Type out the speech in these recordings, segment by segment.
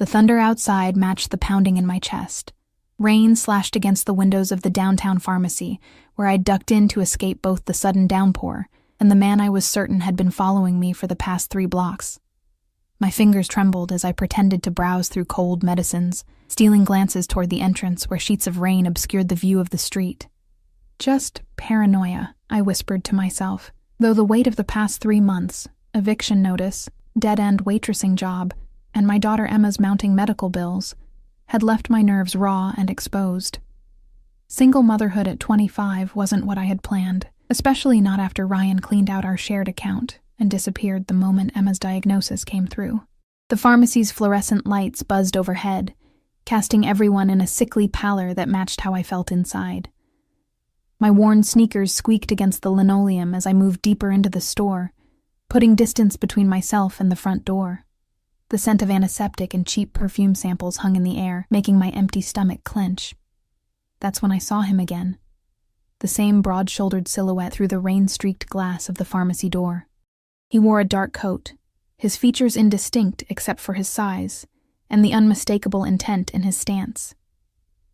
The thunder outside matched the pounding in my chest. Rain slashed against the windows of the downtown pharmacy, where I'd ducked in to escape both the sudden downpour and the man I was certain had been following me for the past 3 blocks. My fingers trembled as I pretended to browse through cold medicines, stealing glances toward the entrance where sheets of rain obscured the view of the street. Just paranoia, I whispered to myself, though the weight of the past 3 months, eviction notice, dead-end waitressing job, and my daughter Emma's mounting medical bills, had left my nerves raw and exposed. Single motherhood at 25 wasn't what I had planned, especially not after Ryan cleaned out our shared account and disappeared the moment Emma's diagnosis came through. The pharmacy's fluorescent lights buzzed overhead, casting everyone in a sickly pallor that matched how I felt inside. My worn sneakers squeaked against the linoleum as I moved deeper into the store, putting distance between myself and the front door. The scent of antiseptic and cheap perfume samples hung in the air, making my empty stomach clench. That's when I saw him again. The same broad-shouldered silhouette through the rain-streaked glass of the pharmacy door. He wore a dark coat, his features indistinct except for his size, and the unmistakable intent in his stance.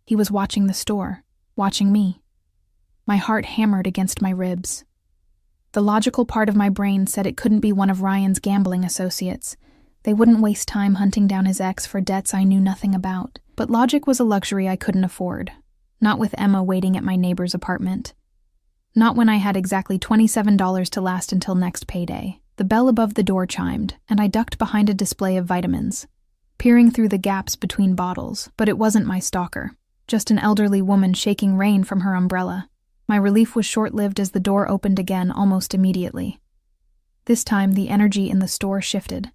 He was watching the store, watching me. My heart hammered against my ribs. The logical part of my brain said it couldn't be one of Ryan's gambling associates. They wouldn't waste time hunting down his ex for debts I knew nothing about. But logic was a luxury I couldn't afford. Not with Emma waiting at my neighbor's apartment. Not when I had exactly $27 to last until next payday. The bell above the door chimed, and I ducked behind a display of vitamins, peering through the gaps between bottles, but it wasn't my stalker. Just an elderly woman shaking rain from her umbrella. My relief was short-lived as the door opened again almost immediately. This time, the energy in the store shifted.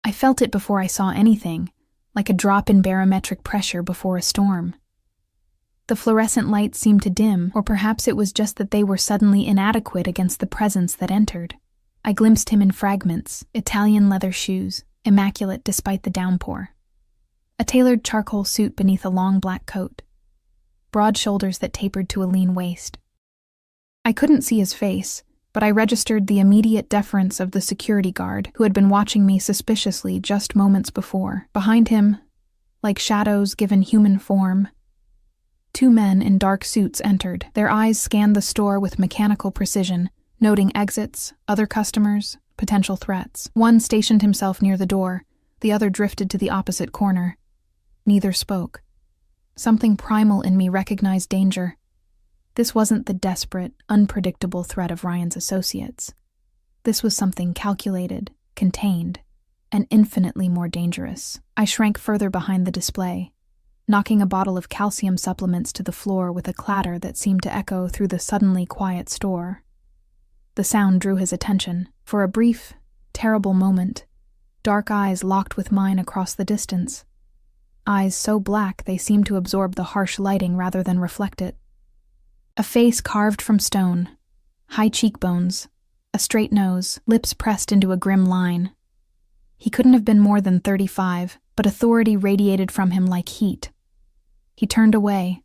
I felt it before I saw anything, like a drop in barometric pressure before a storm. The fluorescent lights seemed to dim, or perhaps it was just that they were suddenly inadequate against the presence that entered. I glimpsed him in fragments, Italian leather shoes, immaculate despite the downpour. A tailored charcoal suit beneath a long black coat. Broad shoulders that tapered to a lean waist. I couldn't see his face, but I registered the immediate deference of the security guard who had been watching me suspiciously just moments before. Behind him, like shadows given human form, 2 men in dark suits entered. Their eyes scanned the store with mechanical precision, noting exits, other customers, potential threats. One stationed himself near the door, the other drifted to the opposite corner. Neither spoke. Something primal in me recognized danger. This wasn't the desperate, unpredictable threat of Ryan's associates. This was something calculated, contained, and infinitely more dangerous. I shrank further behind the display, knocking a bottle of calcium supplements to the floor with a clatter that seemed to echo through the suddenly quiet store. The sound drew his attention. For a brief, terrible moment, dark eyes locked with mine across the distance. Eyes so black they seemed to absorb the harsh lighting rather than reflect it. A face carved from stone, high cheekbones, a straight nose, lips pressed into a grim line. He couldn't have been more than 35, but authority radiated from him like heat. He turned away,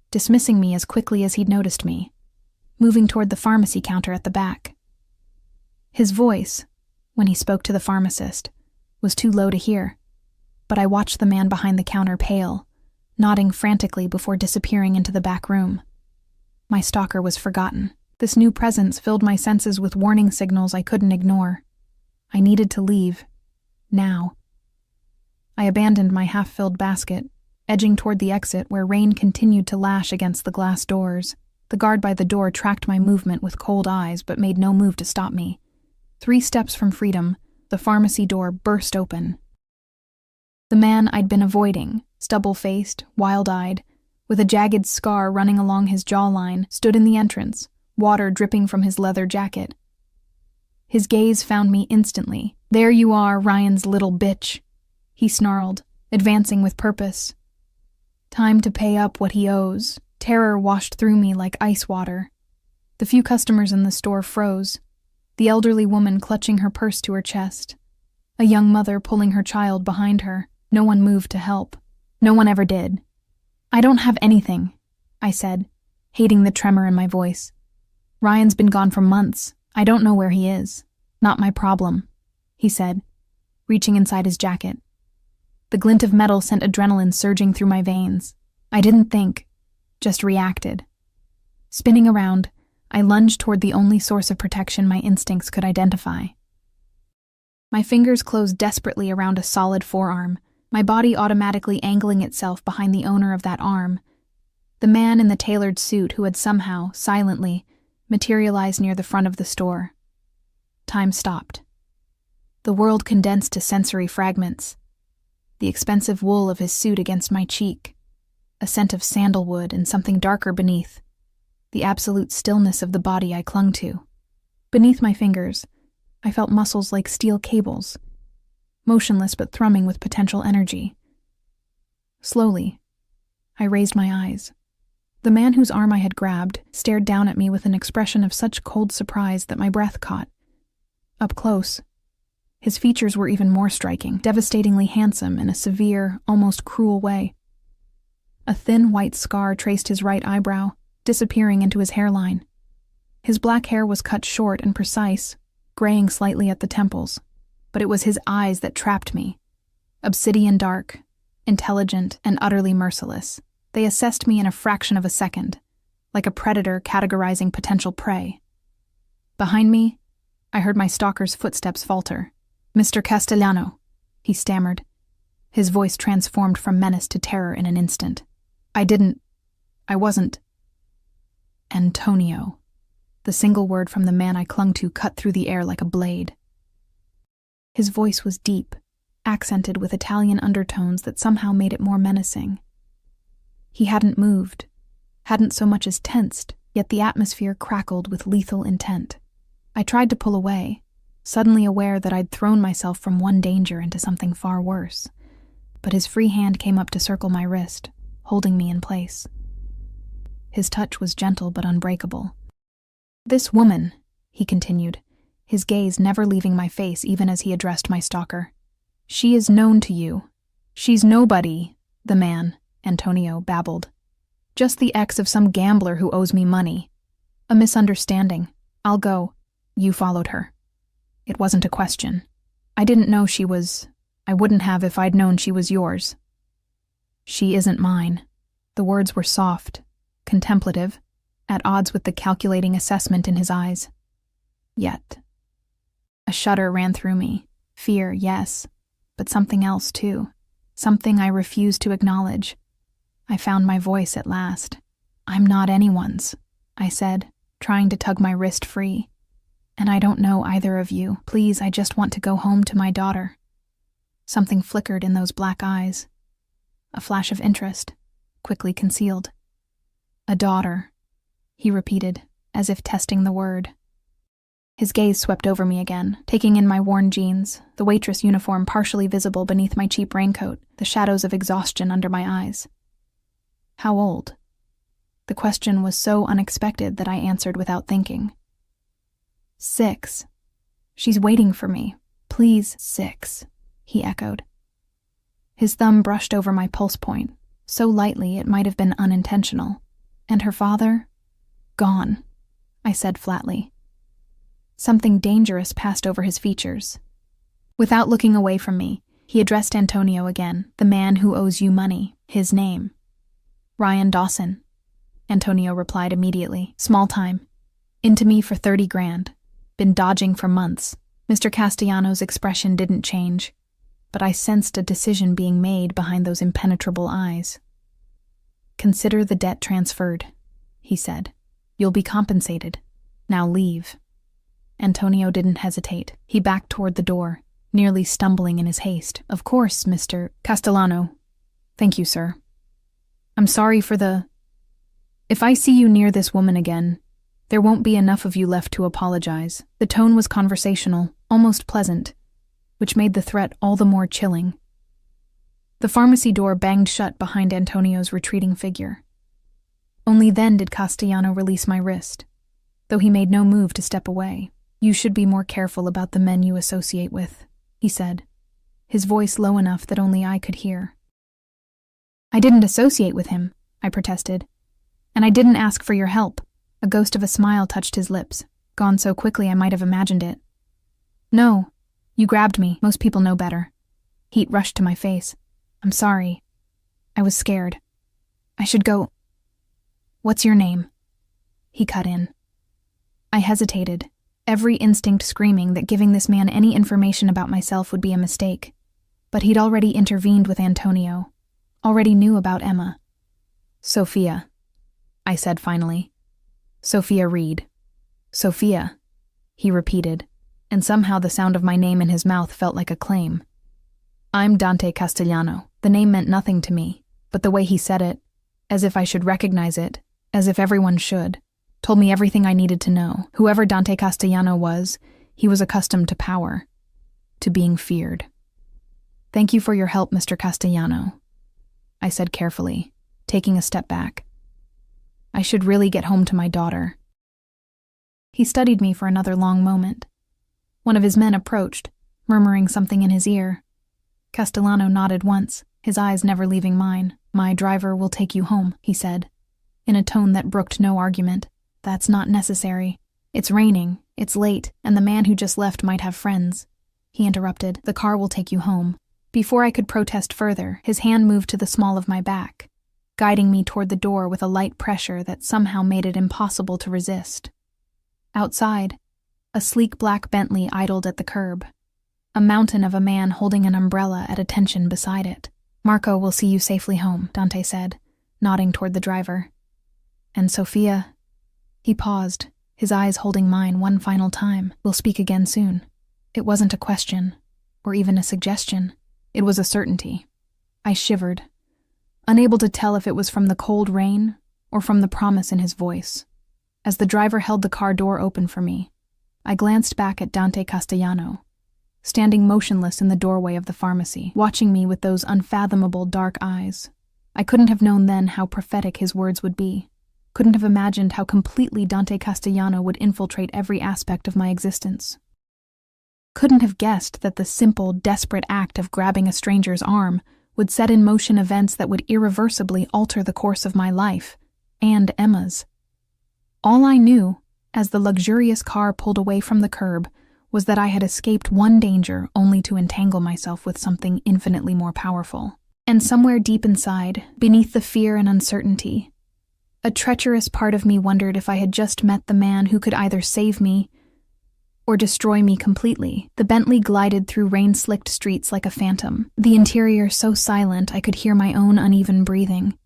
dismissing me as quickly as he'd noticed me, moving toward the pharmacy counter at the back. His voice, when he spoke to the pharmacist, was too low to hear, but I watched the man behind the counter pale, nodding frantically before disappearing into the back room. My stalker was forgotten. This new presence filled my senses with warning signals I couldn't ignore. I needed to leave. Now. I abandoned my half-filled basket, edging toward the exit where rain continued to lash against the glass doors. The guard by the door tracked my movement with cold eyes but made no move to stop me. 3 steps from freedom, the pharmacy door burst open. The man I'd been avoiding, stubble-faced, wild-eyed, with a jagged scar running along his jawline, stood in the entrance, water dripping from his leather jacket. His gaze found me instantly. "There you are, Ryan's little bitch," he snarled, advancing with purpose. Time to pay up what he owes. Terror washed through me like ice water. The few customers in the store froze, the elderly woman clutching her purse to her chest, a young mother pulling her child behind her. No one moved to help. No one ever did. "I don't have anything," I said, hating the tremor in my voice. "Ryan's been gone for months. I don't know where he is. Not my problem," he said, reaching inside his jacket. The glint of metal sent adrenaline surging through my veins. I didn't think, just reacted. Spinning around, I lunged toward the only source of protection my instincts could identify. My fingers closed desperately around a solid forearm, my body automatically angling itself behind the owner of that arm, the man in the tailored suit who had somehow, silently, materialized near the front of the store. Time stopped. The world condensed to sensory fragments. The expensive wool of his suit against my cheek, a scent of sandalwood and something darker beneath, the absolute stillness of the body I clung to. Beneath my fingers, I felt muscles like steel cables, motionless but thrumming with potential energy. Slowly, I raised my eyes. The man whose arm I had grabbed stared down at me with an expression of such cold surprise that my breath caught. Up close, his features were even more striking, devastatingly handsome in a severe, almost cruel way. A thin white scar traced his right eyebrow, disappearing into his hairline. His black hair was cut short and precise, graying slightly at the temples, but it was his eyes that trapped me. Obsidian dark, intelligent, and utterly merciless. They assessed me in a fraction of a second, like a predator categorizing potential prey. Behind me, I heard my stalker's footsteps falter. "Mr. Castellano," he stammered, his voice transformed from menace to terror in an instant. I wasn't. Antonio. The single word from the man I clung to cut through the air like a blade. His voice was deep, accented with Italian undertones that somehow made it more menacing. He hadn't moved, hadn't so much as tensed, yet the atmosphere crackled with lethal intent. I tried to pull away, suddenly aware that I'd thrown myself from one danger into something far worse. But his free hand came up to circle my wrist, holding me in place. His touch was gentle but unbreakable. "This woman," he continued, his gaze never leaving my face even as he addressed my stalker. "She is known to you. She's nobody," the man, Antonio, babbled. "Just the ex of some gambler who owes me money. A misunderstanding. I'll go. You followed her. It wasn't a question. I didn't know she was... I wouldn't have if I'd known she was yours. She isn't mine." The words were soft, contemplative, at odds with the calculating assessment in his eyes. Yet. A shudder ran through me. Fear, yes, but something else too. Something I refused to acknowledge. I found my voice at last. "I'm not anyone's," I said, trying to tug my wrist free. "And I don't know either of you. Please, I just want to go home to my daughter." Something flickered in those black eyes. A flash of interest, quickly concealed. "A daughter," he repeated, as if testing the word. His gaze swept over me again, taking in my worn jeans, the waitress uniform partially visible beneath my cheap raincoat, the shadows of exhaustion under my eyes. "How old?" The question was so unexpected that I answered without thinking. 6. "She's waiting for me. Please, 6, he echoed. His thumb brushed over my pulse point, so lightly it might have been unintentional. "And her father?" "Gone," I said flatly. Something dangerous passed over his features. Without looking away from me, he addressed Antonio again, "The man who owes you money, his name." "Ryan Dawson," Antonio replied immediately. "Small time. Into me for 30 grand. Been dodging for months." Mr. Castellano's expression didn't change, but I sensed a decision being made behind those impenetrable eyes. "Consider the debt transferred," he said. "You'll be compensated. Now leave." Antonio didn't hesitate. He backed toward the door, nearly stumbling in his haste. "Of course, Mr. Castellano. Thank you, sir. I'm sorry for the... If I see you near this woman again, there won't be enough of you left to apologize." The tone was conversational, almost pleasant, which made the threat all the more chilling. The pharmacy door banged shut behind Antonio's retreating figure. Only then did Castellano release my wrist, though he made no move to step away. "You should be more careful about the men you associate with," he said, his voice low enough that only I could hear. "I didn't associate with him," I protested. "And I didn't ask for your help." A ghost of a smile touched his lips, gone so quickly I might have imagined it. "No, you grabbed me. Most people know better." Heat rushed to my face. I'm sorry. I was scared. I should go. What's your name? He cut in. I hesitated, every instinct screaming that giving this man any information about myself would be a mistake. But he'd already intervened with Antonio, already knew about Emma. Sophia, I said finally. Sophia Reed. Sophia, he repeated, and somehow the sound of my name in his mouth felt like a claim. I'm Dante Castellano. The name meant nothing to me, but the way he said it, as if I should recognize it, as if everyone should, told me everything I needed to know. Whoever Dante Castellano was, he was accustomed to power, to being feared. Thank you for your help, Mr. Castellano, I said carefully, taking a step back. I should really get home to my daughter. He studied me for another long moment. One of his men approached, murmuring something in his ear. Castellano nodded once, his eyes never leaving mine. My driver will take you home, he said, in a tone that brooked no argument. That's not necessary. It's raining, it's late, and the man who just left might have friends. He interrupted. The car will take you home. Before I could protest further, his hand moved to the small of my back, guiding me toward the door with a light pressure that somehow made it impossible to resist. Outside, a sleek black Bentley idled at the curb, a mountain of a man holding an umbrella at attention beside it. Marco will see you safely home, Dante said, nodding toward the driver. And Sophia? He paused, his eyes holding mine one final time. We'll speak again soon. It wasn't a question, or even a suggestion. It was a certainty. I shivered, unable to tell if it was from the cold rain or from the promise in his voice. As the driver held the car door open for me, I glanced back at Dante Castellano, standing motionless in the doorway of the pharmacy, watching me with those unfathomable dark eyes. I couldn't have known then how prophetic his words would be, couldn't have imagined how completely Dante Castellano would infiltrate every aspect of my existence. Couldn't have guessed that the simple, desperate act of grabbing a stranger's arm would set in motion events that would irreversibly alter the course of my life, and Emma's. All I knew, as the luxurious car pulled away from the curb, was that I had escaped one danger only to entangle myself with something infinitely more powerful. And somewhere deep inside, beneath the fear and uncertainty, a treacherous part of me wondered if I had just met the man who could either save me or destroy me completely. The Bentley glided through rain-slicked streets like a phantom, the interior so silent I could hear my own uneven breathing.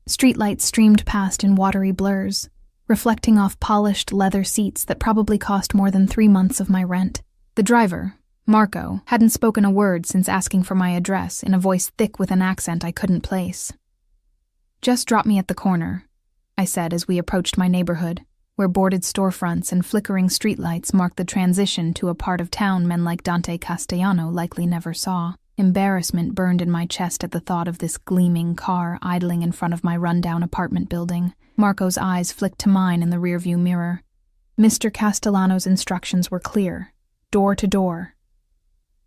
Streetlights streamed past in watery blurs, reflecting off polished leather seats that probably cost more than 3 months of my rent. The driver, Marco, hadn't spoken a word since asking for my address in a voice thick with an accent I couldn't place. Just drop me at the corner, I said as we approached my neighborhood, where boarded storefronts and flickering streetlights marked the transition to a part of town men like Dante Castellano likely never saw. Embarrassment burned in my chest at the thought of this gleaming car idling in front of my rundown apartment building. Marco's eyes flicked to mine in the rearview mirror. Mr. Castellano's instructions were clear, door to door.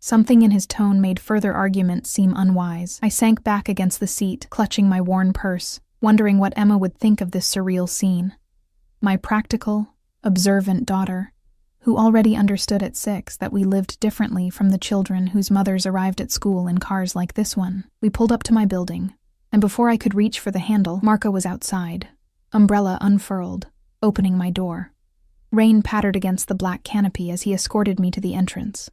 Something in his tone made further argument seem unwise. I sank back against the seat, clutching my worn purse, wondering what Emma would think of this surreal scene. My practical, observant daughter, who already understood at 6 that we lived differently from the children whose mothers arrived at school in cars like this one. We pulled up to my building, and before I could reach for the handle, Marco was outside, umbrella unfurled, opening my door. Rain pattered against the black canopy as he escorted me to the entrance.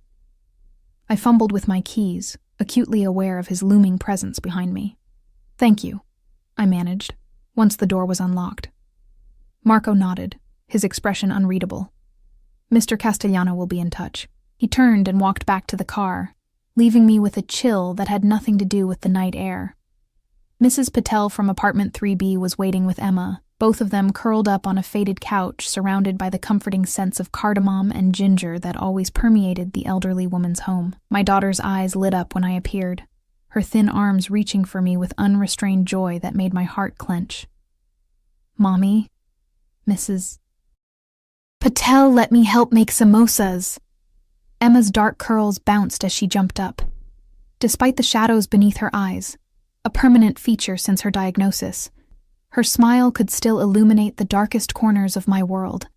I fumbled with my keys, acutely aware of his looming presence behind me. "Thank you," I managed, once the door was unlocked. Marco nodded, his expression unreadable. "Mr. Castellano will be in touch." He turned and walked back to the car, leaving me with a chill that had nothing to do with the night air. Mrs. Patel from apartment 3B was waiting with Emma, both of them curled up on a faded couch surrounded by the comforting sense of cardamom and ginger that always permeated the elderly woman's home. My daughter's eyes lit up when I appeared, her thin arms reaching for me with unrestrained joy that made my heart clench. "Mommy, Mrs. Patel, let me help make samosas." Emma's dark curls bounced as she jumped up. Despite the shadows beneath her eyes, a permanent feature since her diagnosis, her smile could still illuminate the darkest corners of my world.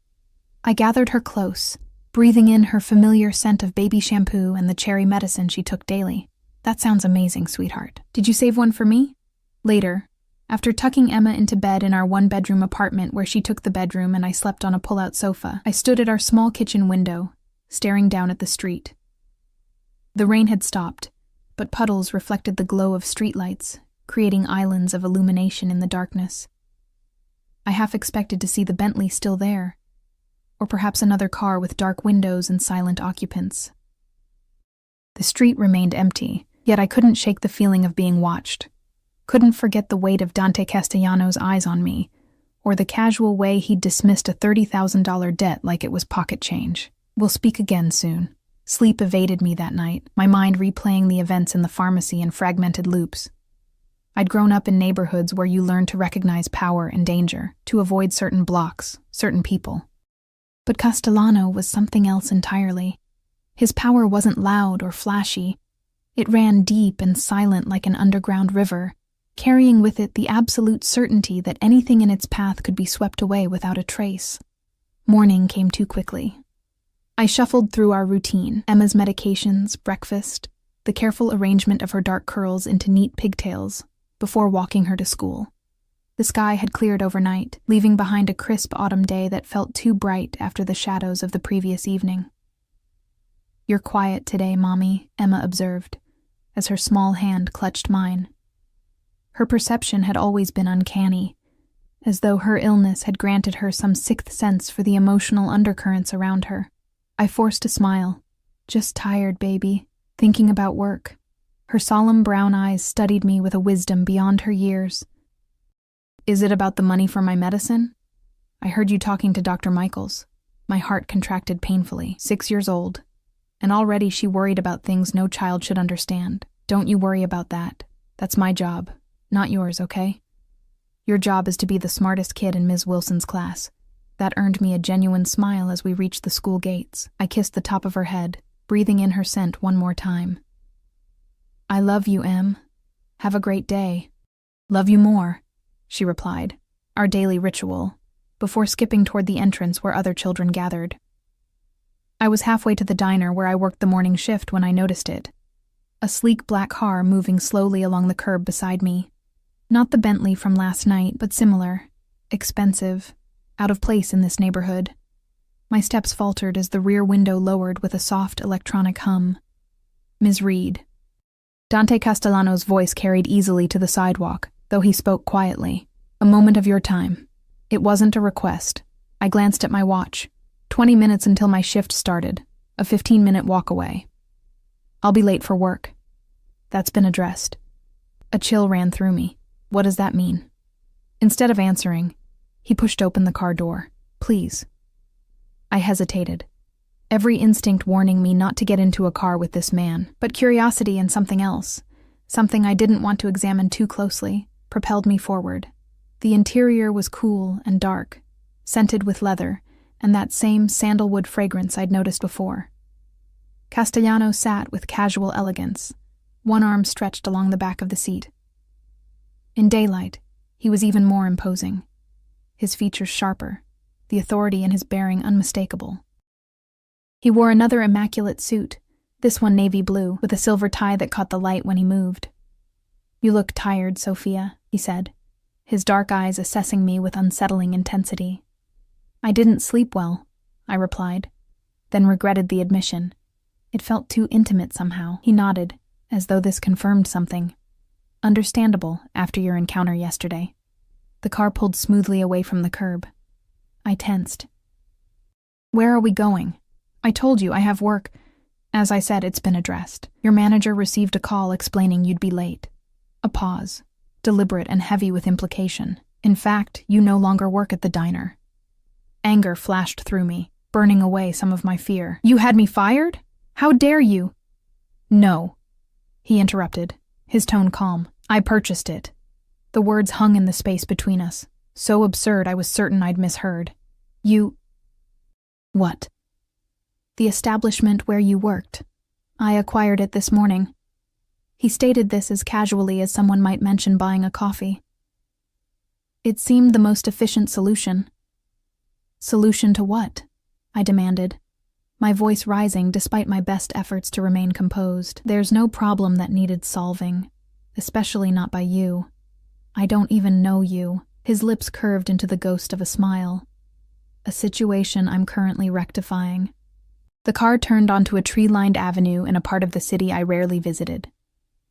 I gathered her close, breathing in her familiar scent of baby shampoo and the cherry medicine she took daily. That sounds amazing, sweetheart. Did you save one for me? Later, after tucking Emma into bed in our one-bedroom apartment where she took the bedroom and I slept on a pull-out sofa, I stood at our small kitchen window, staring down at the street. The rain had stopped, but puddles reflected the glow of streetlights, creating islands of illumination in the darkness. I half expected to see the Bentley still there, or perhaps another car with dark windows and silent occupants. The street remained empty, yet I couldn't shake the feeling of being watched. Couldn't forget the weight of Dante Castellano's eyes on me, or the casual way he'd dismissed a $30,000 debt like it was pocket change. We'll speak again soon. Sleep evaded me that night, my mind replaying the events in the pharmacy in fragmented loops. I'd grown up in neighborhoods where you learned to recognize power and danger, to avoid certain blocks, certain people. But Castellano was something else entirely. His power wasn't loud or flashy. It ran deep and silent like an underground river, carrying with it the absolute certainty that anything in its path could be swept away without a trace. Morning came too quickly. I shuffled through our routine, Emma's medications, breakfast, the careful arrangement of her dark curls into neat pigtails, before walking her to school. The sky had cleared overnight, leaving behind a crisp autumn day that felt too bright after the shadows of the previous evening. "You're quiet today, Mommy," Emma observed, as her small hand clutched mine. Her perception had always been uncanny, as though her illness had granted her some sixth sense for the emotional undercurrents around her. I forced a smile. "Just tired, baby. Thinking about work." Her solemn brown eyes studied me with a wisdom beyond her years. "Is it about the money for my medicine? I heard you talking to Dr. Michaels." My heart contracted painfully. 6 years old, and already she worried about things no child should understand. "Don't you worry about that. That's my job, not yours, okay? Your job is to be the smartest kid in Ms. Wilson's class." That earned me a genuine smile as we reached the school gates. I kissed the top of her head, breathing in her scent one more time. "I love you, Em. Have a great day." "Love you more," she replied, our daily ritual, before skipping toward the entrance where other children gathered. I was halfway to the diner where I worked the morning shift when I noticed it. A sleek black car moving slowly along the curb beside me. Not the Bentley from last night, but similar, expensive, out of place in this neighborhood. My steps faltered as the rear window lowered with a soft electronic hum. "Ms. Reed." Dante Castellano's voice carried easily to the sidewalk, though he spoke quietly. "A moment of your time." It wasn't a request. I glanced at my watch. 20 minutes until my shift started, a 15-minute walk away. "I'll be late for work." That's been addressed. A chill ran through me. What does that mean? Instead of answering, he pushed open the car door. "Please." I hesitated, every instinct warning me not to get into a car with this man, but curiosity and something else, something I didn't want to examine too closely, propelled me forward. The interior was cool and dark, scented with leather, and that same sandalwood fragrance I'd noticed before. Castellano sat with casual elegance, one arm stretched along the back of the seat. In daylight, he was even more imposing, his features sharper, the authority in his bearing unmistakable. He wore another immaculate suit, this one navy blue, with a silver tie that caught the light when he moved. "You look tired, Sophia," he said, his dark eyes assessing me with unsettling intensity. "I didn't sleep well," I replied, then regretted the admission. It felt too intimate somehow. He nodded, as though this confirmed something. "Understandable, after your encounter yesterday." The car pulled smoothly away from the curb. I tensed. "Where are we going? I told you I have work." "As I said, it's been addressed. Your manager received a call explaining you'd be late." A pause, deliberate and heavy with implication. "In fact, you no longer work at the diner." Anger flashed through me, burning away some of my fear. "You had me fired? How dare you?" "No," he interrupted, his tone calm. "I purchased it." The words hung in the space between us, so absurd I was certain I'd misheard. "You..." "What?" "The establishment where you worked. I acquired it this morning." He stated this as casually as someone might mention buying a coffee. It seemed the most efficient solution. "Solution to what?" I demanded. my voice rising despite my best efforts to remain composed. "There's no problem that needed solving, especially not by you. I don't even know you." His lips curved into the ghost of a smile. "A situation I'm currently rectifying." The car turned onto a tree-lined avenue in a part of the city I rarely visited,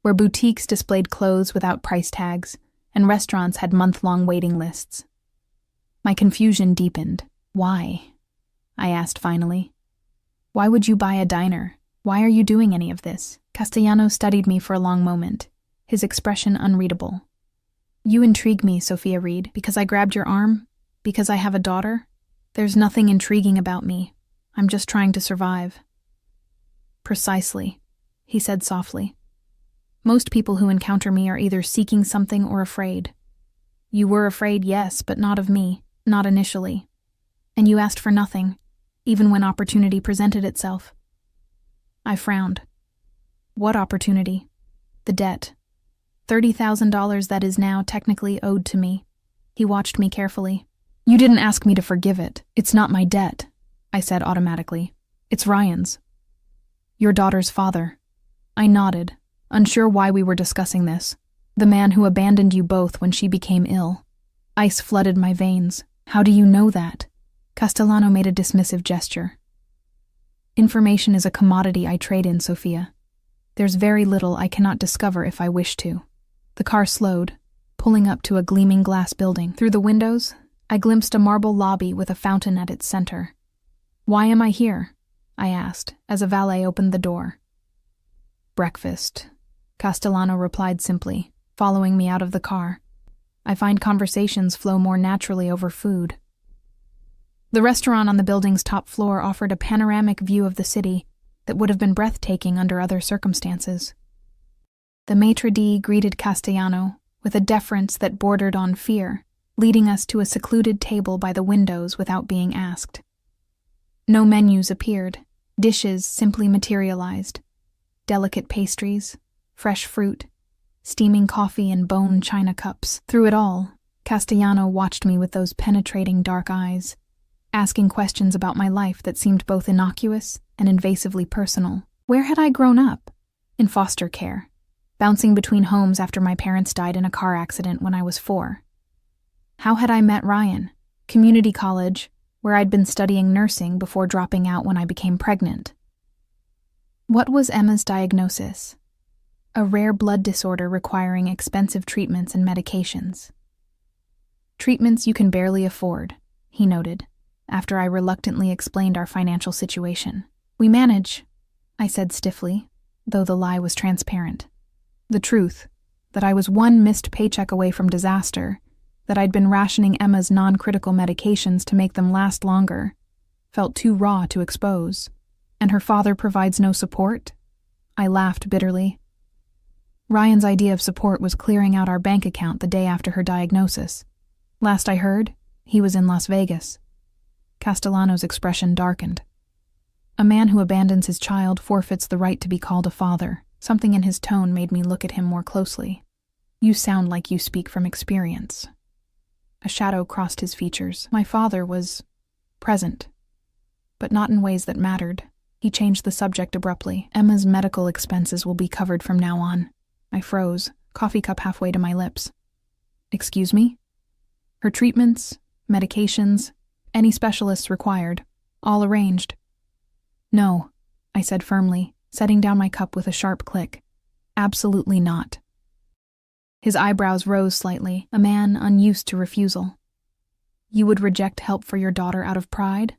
where boutiques displayed clothes without price tags and restaurants had month-long waiting lists. My confusion deepened. "Why?" I asked finally. "Why would you buy a diner? Why are you doing any of this?" Castellano studied me for a long moment, his expression unreadable. "You intrigue me, Sophia Reed, because I grabbed your arm? Because I have a daughter? There's nothing intriguing about me. I'm just trying to survive." "Precisely," he said softly. "Most people who encounter me are either seeking something or afraid. You were afraid, yes, but not of me, not initially. And you asked for nothing, even when opportunity presented itself." I frowned. "What opportunity?" "The debt. $30,000 that is now technically owed to me." He watched me carefully. "You didn't ask me to forgive it. It's not my debt," I said automatically. "It's Ryan's." "Your daughter's father." I nodded, unsure why we were discussing this. "The man who abandoned you both when she became ill." Ice flooded my veins. "How do you know that?" Castellano made a dismissive gesture. "Information is a commodity I trade in, Sophia. There's very little I cannot discover if I wish to." The car slowed, pulling up to a gleaming glass building. Through the windows, I glimpsed a marble lobby with a fountain at its center. "Why am I here?" I asked, as a valet opened the door. "Breakfast," Castellano replied simply, following me out of the car. "I find conversations flow more naturally over food." The restaurant on the building's top floor offered a panoramic view of the city that would have been breathtaking under other circumstances. The maitre d' greeted Castellano with a deference that bordered on fear, leading us to a secluded table by the windows without being asked. No menus appeared. Dishes simply materialized. Delicate pastries, fresh fruit, steaming coffee in bone china cups. Through it all, Castellano watched me with those penetrating dark eyes, asking questions about my life that seemed both innocuous and invasively personal. Where had I grown up? In foster care, bouncing between homes after my parents died in a car accident when I was 4. How had I met Ryan? Community college, where I'd been studying nursing before dropping out when I became pregnant. What was Emma's diagnosis? A rare blood disorder requiring expensive treatments and medications. "Treatments you can barely afford," he noted, after I reluctantly explained our financial situation. "We manage," I said stiffly, though the lie was transparent. The truth, that I was one missed paycheck away from disaster, that I'd been rationing Emma's non-critical medications to make them last longer, felt too raw to expose. "And her father provides no support?" I laughed bitterly. Ryan's idea of support was clearing out our bank account the day after her diagnosis. Last I heard, he was in Las Vegas. Castellano's expression darkened. "A man who abandons his child forfeits the right to be called a father." Something in his tone made me look at him more closely. "You sound like you speak from experience." A shadow crossed his features. "My father was present, but not in ways that mattered." He changed the subject abruptly. "Emma's medical expenses will be covered from now on." I froze, coffee cup halfway to my lips. "Excuse me?" "Her treatments, medications, any specialists required, all arranged." "No," I said firmly, setting down my cup with a sharp click. "Absolutely not." His eyebrows rose slightly, a man unused to refusal. "You would reject help for your daughter out of pride?"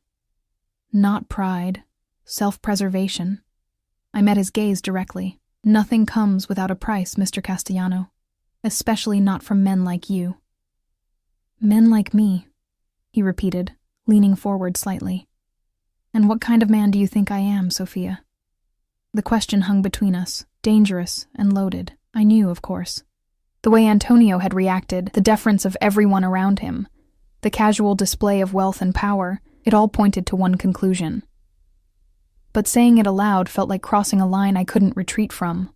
"Not pride. Self-preservation." I met his gaze directly. "Nothing comes without a price, Mr. Castellano, especially not from men like you." "Men like me," he repeated, leaning forward slightly. "And what kind of man do you think I am, Sophia?" The question hung between us, dangerous and loaded. I knew, of course. The way Antonio had reacted, the deference of everyone around him, the casual display of wealth and power, it all pointed to one conclusion. But saying it aloud felt like crossing a line I couldn't retreat from.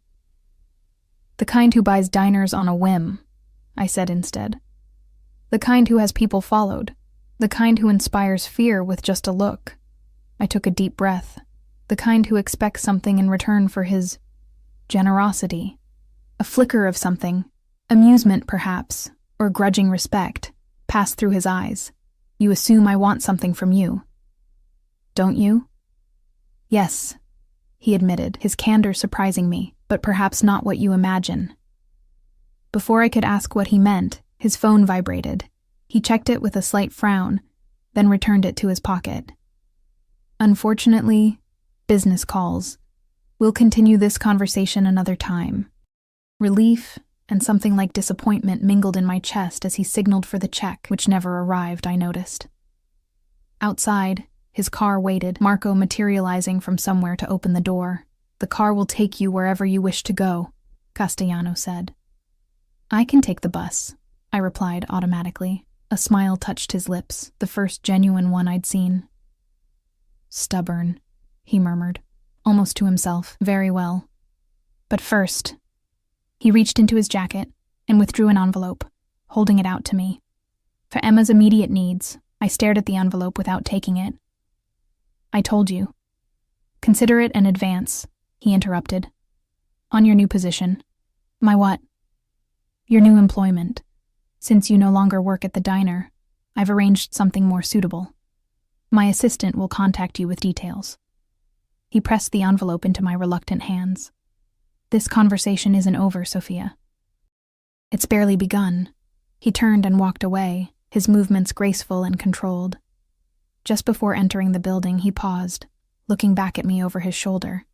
"The kind who buys diners on a whim," I said instead. "The kind who has people followed. The kind who inspires fear with just a look." I took a deep breath, the kind who expects something in return for his generosity. A flicker of something, amusement perhaps, or grudging respect, passed through his eyes. You assume I want something from you. Don't you? Yes, he admitted, his candor surprising me, but perhaps not what you imagine. Before I could ask what he meant, his phone vibrated. He checked it with a slight frown, then returned it to his pocket. Unfortunately, business calls. We'll continue this conversation another time. Relief and something like disappointment mingled in my chest as he signaled for the check, which never arrived, I noticed. Outside, his car waited, Marco materializing from somewhere to open the door. The car will take you wherever you wish to go, Castellano said. I can take the bus, I replied automatically. A smile touched his lips, the first genuine one I'd seen. Stubborn, he murmured, almost to himself. Very well. But first, he reached into his jacket and withdrew an envelope, holding it out to me. For Emma's immediate needs, I stared at the envelope without taking it. I told you. Consider it an advance, he interrupted. On your new position. My what? Your new employment. Since you no longer work at the diner, I've arranged something more suitable. My assistant will contact you with details. He pressed the envelope into my reluctant hands. This conversation isn't over, Sophia. It's barely begun. He turned and walked away, his movements graceful and controlled. Just before entering the building, he paused, looking back at me over his shoulder.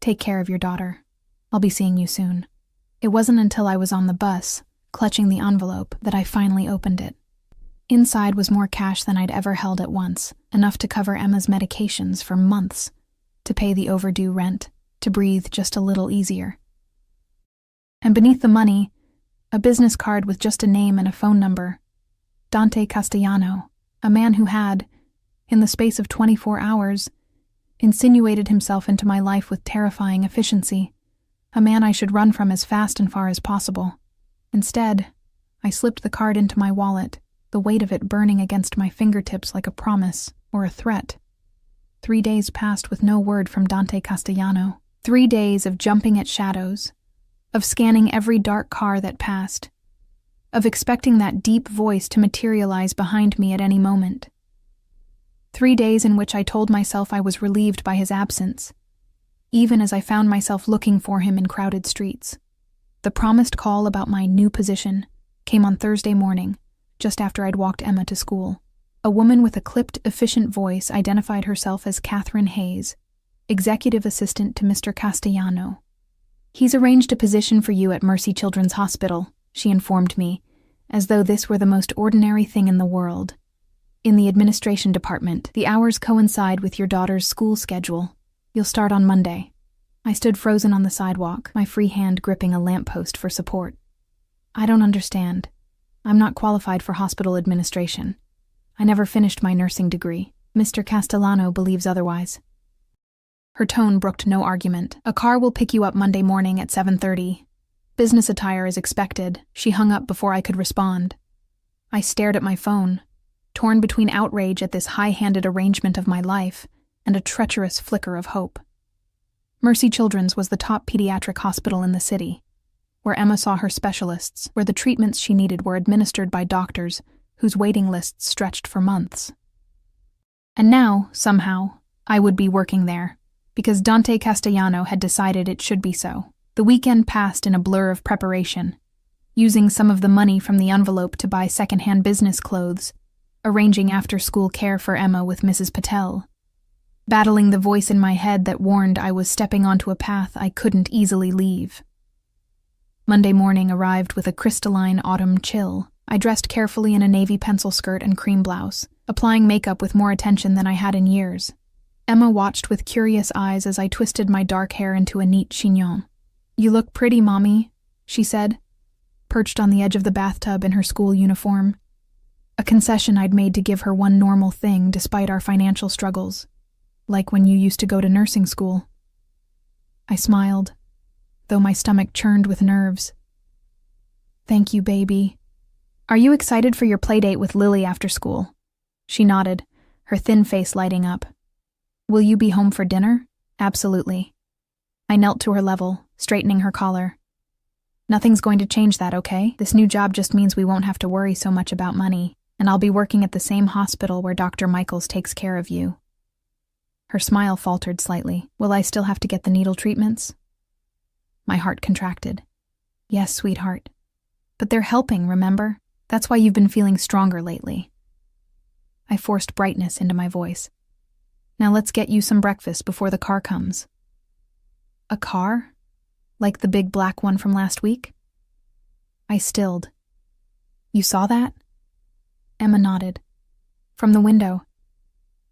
Take care of your daughter. I'll be seeing you soon. It wasn't until I was on the bus, clutching the envelope, that I finally opened it. Inside was more cash than I'd ever held at once, enough to cover Emma's medications for months, to pay the overdue rent, to breathe just a little easier. And beneath the money, a business card with just a name and a phone number. Dante Castellano, a man who had, in the space of 24 hours, insinuated himself into my life with terrifying efficiency, a man I should run from as fast and far as possible. Instead, I slipped the card into my wallet, the weight of it burning against my fingertips like a promise or a threat. 3 days passed with no word from Dante Castellano. 3 days of jumping at shadows, of scanning every dark car that passed, of expecting that deep voice to materialize behind me at any moment. 3 days in which I told myself I was relieved by his absence, even as I found myself looking for him in crowded streets. The promised call about my new position came on Thursday morning, just after I'd walked Emma to school. A woman with a clipped, efficient voice identified herself as Catherine Hayes, executive assistant to Mr. Castellano. He's arranged a position for you at Mercy Children's Hospital, she informed me, as though this were the most ordinary thing in the world. In the administration department, the hours coincide with your daughter's school schedule. You'll start on Monday. I stood frozen on the sidewalk, my free hand gripping a lamppost for support. I don't understand. I'm not qualified for hospital administration. I never finished my nursing degree. Mr. Castellano believes otherwise. Her tone brooked no argument. A car will pick you up Monday morning at 7:30. Business attire is expected. She hung up before I could respond. I stared at my phone, torn between outrage at this high-handed arrangement of my life and a treacherous flicker of hope. Mercy Children's was the top pediatric hospital in the city, where Emma saw her specialists, where the treatments she needed were administered by doctors whose waiting lists stretched for months. And now, somehow, I would be working there, because Dante Castellano had decided it should be so. The weekend passed in a blur of preparation, using some of the money from the envelope to buy second-hand business clothes, arranging after-school care for Emma with Mrs. Patel, battling the voice in my head that warned I was stepping onto a path I couldn't easily leave. Monday morning arrived with a crystalline autumn chill. I dressed carefully in a navy pencil skirt and cream blouse, applying makeup with more attention than I had in years. Emma watched with curious eyes as I twisted my dark hair into a neat chignon. "You look pretty, Mommy," she said, perched on the edge of the bathtub in her school uniform. A concession I'd made to give her one normal thing despite our financial struggles, like when you used to go to nursing school. I smiled, though my stomach churned with nerves. "Thank you, baby. Are you excited for your playdate with Lily after school?" She nodded, her thin face lighting up. Will you be home for dinner? Absolutely. I knelt to her level, straightening her collar. Nothing's going to change that, okay? This new job just means we won't have to worry so much about money, and I'll be working at the same hospital where Dr. Michaels takes care of you. Her smile faltered slightly. Will I still have to get the needle treatments? My heart contracted. Yes, sweetheart. But they're helping, remember? That's why you've been feeling stronger lately. I forced brightness into my voice. Now let's get you some breakfast before the car comes. A car? Like the big black one from last week? I stilled. You saw that? Emma nodded. From the window.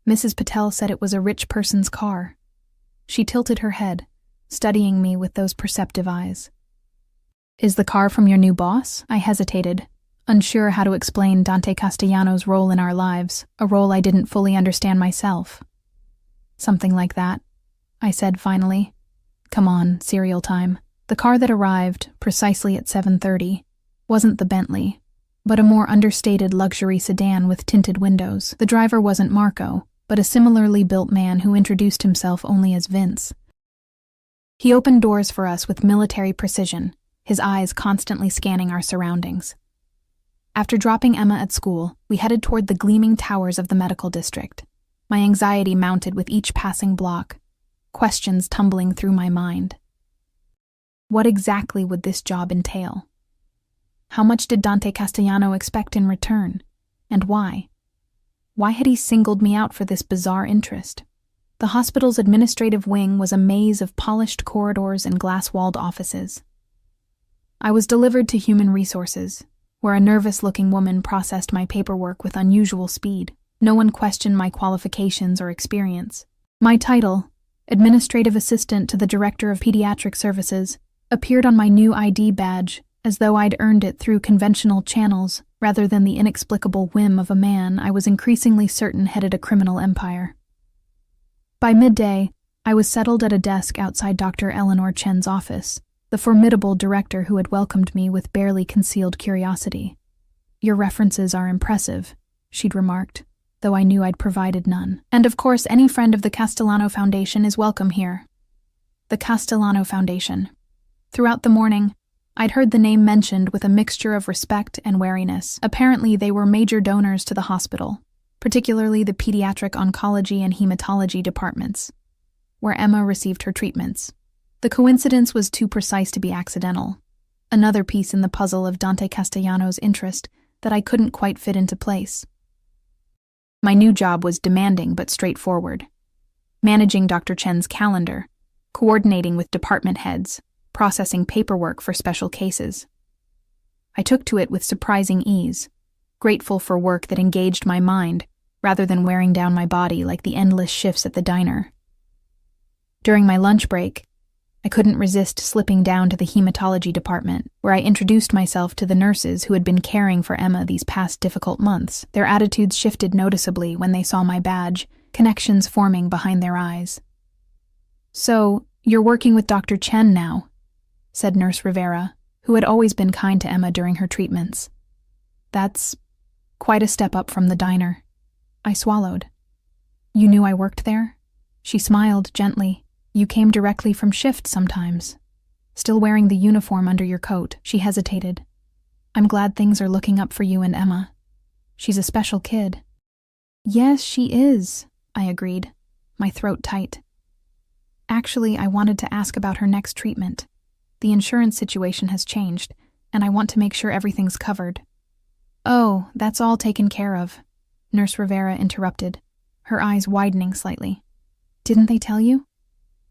Mrs. Patel said it was a rich person's car. She tilted her head, studying me with those perceptive eyes. Is the car from your new boss? I hesitated, unsure how to explain Dante Castellano's role in our lives, a role I didn't fully understand myself. Something like that, I said finally. Come on, cereal time. The car that arrived, precisely at 7:30, wasn't the Bentley, but a more understated luxury sedan with tinted windows. The driver wasn't Marco, but a similarly built man who introduced himself only as Vince. He opened doors for us with military precision, his eyes constantly scanning our surroundings. After dropping Emma at school, we headed toward the gleaming towers of the medical district. My anxiety mounted with each passing block, questions tumbling through my mind. What exactly would this job entail? How much did Dante Castellano expect in return? And why? Why had he singled me out for this bizarre interest? The hospital's administrative wing was a maze of polished corridors and glass-walled offices. I was delivered to human resources, where a nervous-looking woman processed my paperwork with unusual speed. No one questioned my qualifications or experience. My title, Administrative Assistant to the Director of Pediatric Services, appeared on my new ID badge as though I'd earned it through conventional channels rather than the inexplicable whim of a man I was increasingly certain headed a criminal empire. By midday, I was settled at a desk outside Dr. Eleanor Chen's office, the formidable director who had welcomed me with barely concealed curiosity. Your references are impressive, she'd remarked, though I knew I'd provided none. And of course, any friend of the Castellano Foundation is welcome here. The Castellano Foundation. Throughout the morning, I'd heard the name mentioned with a mixture of respect and wariness. Apparently, they were major donors to the hospital, particularly the pediatric oncology and hematology departments, where Emma received her treatments. The coincidence was too precise to be accidental, another piece in the puzzle of Dante Castellano's interest that I couldn't quite fit into place. My new job was demanding but straightforward. Managing Dr. Chen's calendar, coordinating with department heads, processing paperwork for special cases. I took to it with surprising ease, grateful for work that engaged my mind rather than wearing down my body like the endless shifts at the diner. During my lunch break, I couldn't resist slipping down to the hematology department, where I introduced myself to the nurses who had been caring for Emma these past difficult months. Their attitudes shifted noticeably when they saw my badge, connections forming behind their eyes. So, you're working with Dr. Chen now, said Nurse Rivera, who had always been kind to Emma during her treatments. That's quite a step up from the diner. I swallowed. You knew I worked there? She smiled gently. You came directly from shift sometimes. Still wearing the uniform under your coat, she hesitated. I'm glad things are looking up for you and Emma. She's a special kid. Yes, she is, I agreed, my throat tight. Actually, I wanted to ask about her next treatment. The insurance situation has changed, and I want to make sure everything's covered. Oh, that's all taken care of, Nurse Rivera interrupted, her eyes widening slightly. Didn't they tell you?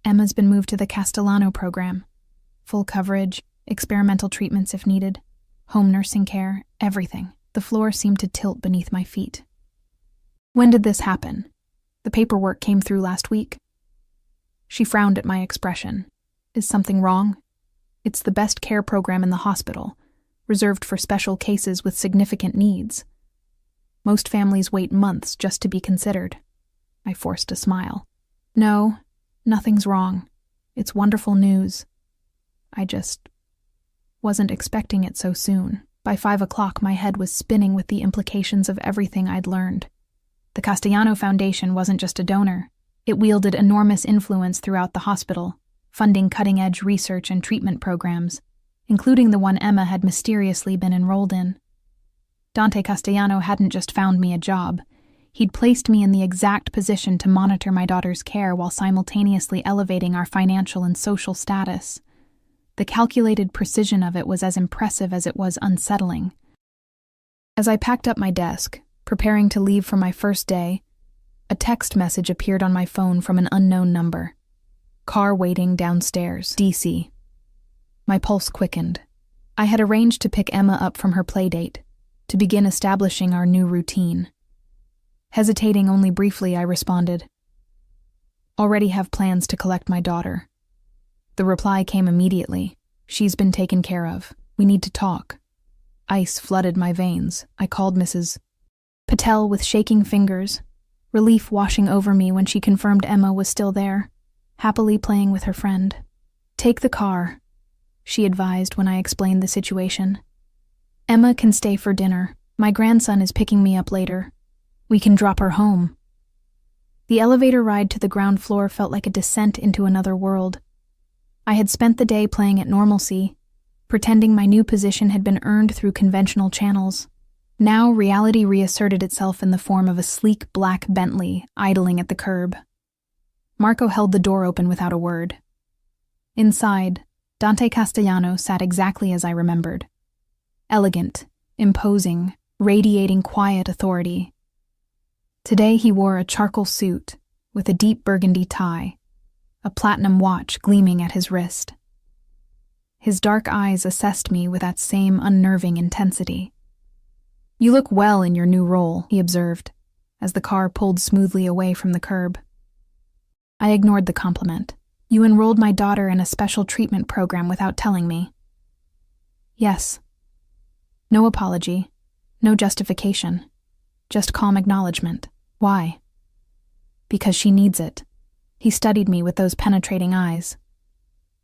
Emma's been moved to the Castellano program. Full coverage, experimental treatments if needed, home nursing care, everything. The floor seemed to tilt beneath my feet. When did this happen? The paperwork came through last week. She frowned at my expression. Is something wrong? It's the best care program in the hospital, reserved for special cases with significant needs. Most families wait months just to be considered. I forced a smile. No, nothing's wrong. It's wonderful news. I just wasn't expecting it so soon. By 5 o'clock, my head was spinning with the implications of everything I'd learned. The Castellano Foundation wasn't just a donor. It wielded enormous influence throughout the hospital, funding cutting-edge research and treatment programs, including the one Emma had mysteriously been enrolled in. Dante Castellano hadn't just found me a job. He'd placed me in the exact position to monitor my daughter's care while simultaneously elevating our financial and social status. The calculated precision of it was as impressive as it was unsettling. As I packed up my desk, preparing to leave for my first day, a text message appeared on my phone from an unknown number. Car waiting downstairs, DC. My pulse quickened. I had arranged to pick Emma up from her playdate, to begin establishing our new routine. Hesitating only briefly, I responded, "Already have plans to collect my daughter." The reply came immediately. "She's been taken care of. We need to talk." Ice flooded my veins. I called Mrs. Patel with shaking fingers, relief washing over me when she confirmed Emma was still there, happily playing with her friend. "Take the car," she advised when I explained the situation. "Emma can stay for dinner. My grandson is picking me up later. We can drop her home." The elevator ride to the ground floor felt like a descent into another world. I had spent the day playing at normalcy, pretending my new position had been earned through conventional channels. Now reality reasserted itself in the form of a sleek black Bentley idling at the curb. Marco held the door open without a word. Inside, Dante Castellano sat exactly as I remembered. Elegant, imposing, radiating quiet authority. Today he wore a charcoal suit with a deep burgundy tie, a platinum watch gleaming at his wrist. His dark eyes assessed me with that same unnerving intensity. "You look well in your new role," he observed, as the car pulled smoothly away from the curb. I ignored the compliment. "You enrolled my daughter in a special treatment program without telling me." "Yes." No apology, no justification, just calm acknowledgement. "Why?" "Because she needs it." He studied me with those penetrating eyes.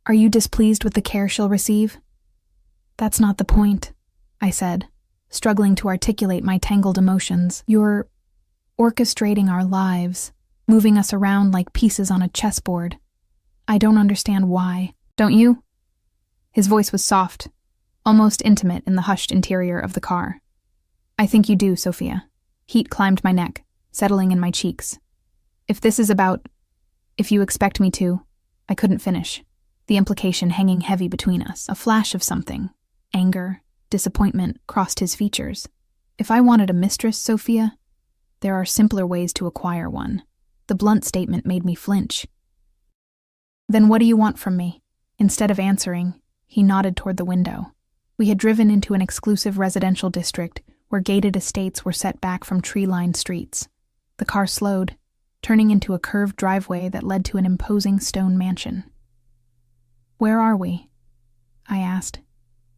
"Are you displeased with the care she'll receive?" "That's not the point," I said, struggling to articulate my tangled emotions. "You're orchestrating our lives, moving us around like pieces on a chessboard. I don't understand why. Don't you?" His voice was soft, almost intimate in the hushed interior of the car. "I think you do, Sophia." Heat climbed my neck, settling in my cheeks. If you expect me to," I couldn't finish, the implication hanging heavy between us. A flash of something, anger, disappointment, crossed his features. "If I wanted a mistress, Sophia, there are simpler ways to acquire one." The blunt statement made me flinch. "Then what do you want from me?" Instead of answering, he nodded toward the window. We had driven into an exclusive residential district where gated estates were set back from tree-lined streets. The car slowed, turning into a curved driveway that led to an imposing stone mansion. "Where are we?" I asked,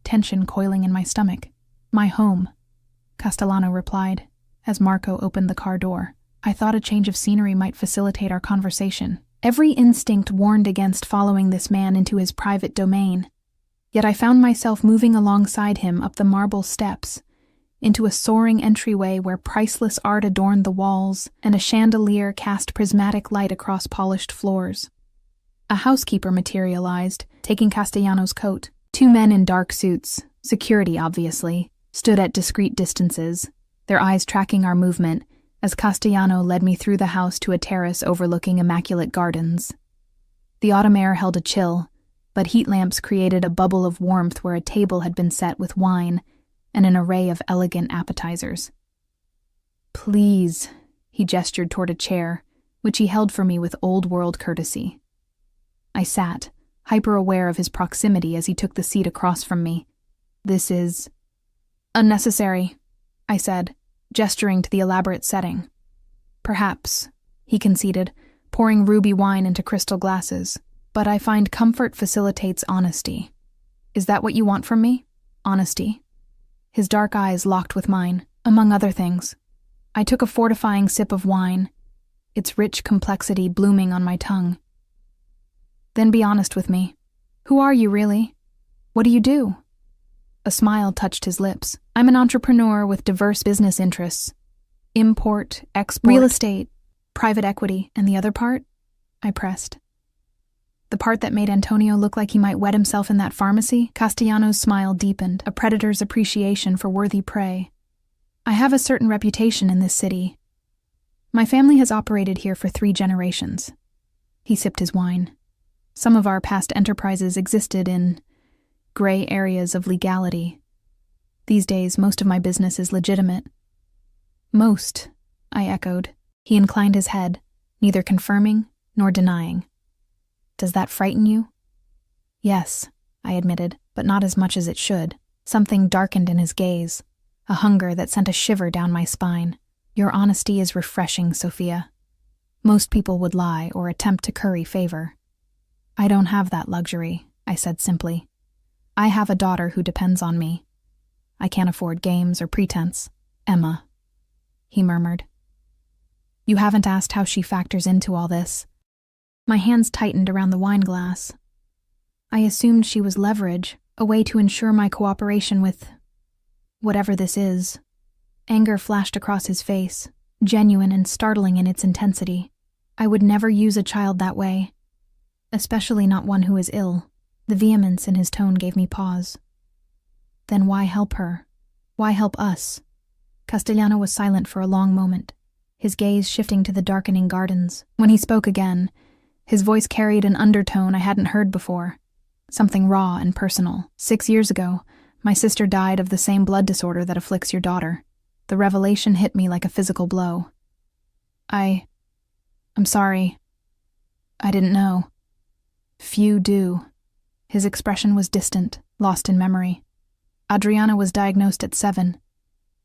tension coiling in my stomach. "My home," Castellano replied, as Marco opened the car door. I thought a change of scenery might facilitate our conversation. Every instinct warned against following this man into his private domain, yet I found myself moving alongside him up the marble steps, into a soaring entryway where priceless art adorned the walls and a chandelier cast prismatic light across polished floors. A housekeeper materialized, taking Castellano's coat. Two men in dark suits, security obviously, stood at discreet distances, their eyes tracking our movement, as Castellano led me through the house to a terrace overlooking immaculate gardens. The autumn air held a chill, but heat lamps created a bubble of warmth where a table had been set with wine and an array of elegant appetizers. "Please," he gestured toward a chair, which he held for me with old-world courtesy. I sat, hyper-aware of his proximity as he took the seat across from me. "This is unnecessary," I said, gesturing to the elaborate setting. "Perhaps," he conceded, pouring ruby wine into crystal glasses, "but I find comfort facilitates honesty." "Is that what you want from me? Honesty?" His dark eyes locked with mine, among other things. I took a fortifying sip of wine, its rich complexity blooming on my tongue. "Then be honest with me. Who are you, really? What do you do?" A smile touched his lips. "I'm an entrepreneur with diverse business interests. Import, export, real estate, private equity, and the other part? I pressed. The part that made Antonio look like he might wet himself in that pharmacy? Castellano's smile deepened, a predator's appreciation for worthy prey. I have a certain reputation in this city. My family has operated here for 3 generations. He sipped his wine. Some of our past enterprises existed in gray areas of legality. These days, most of my business is legitimate. Most, I echoed. He inclined his head, neither confirming nor denying. Does that frighten you? Yes, I admitted, but not as much as it should. Something darkened in his gaze, a hunger that sent a shiver down my spine. Your honesty is refreshing, Sophia. Most people would lie or attempt to curry favor. I don't have that luxury, I said simply. I have a daughter who depends on me. I can't afford games or pretense. Emma, he murmured. You haven't asked how she factors into all this. My hands tightened around the wine glass. I assumed she was leverage, a way to ensure my cooperation with whatever this is. Anger flashed across his face, genuine and startling in its intensity. I would never use a child that way, especially not one who is ill. The vehemence in his tone gave me pause. Then why help her? Why help us? Castellano was silent for a long moment, his gaze shifting to the darkening gardens. When he spoke again, his voice carried an undertone I hadn't heard before, something raw and personal. 6 years ago, my sister died of the same blood disorder that afflicts your daughter. The revelation hit me like a physical blow. I'm sorry. I didn't know. Few do. His expression was distant, lost in memory. Adriana was diagnosed at 7.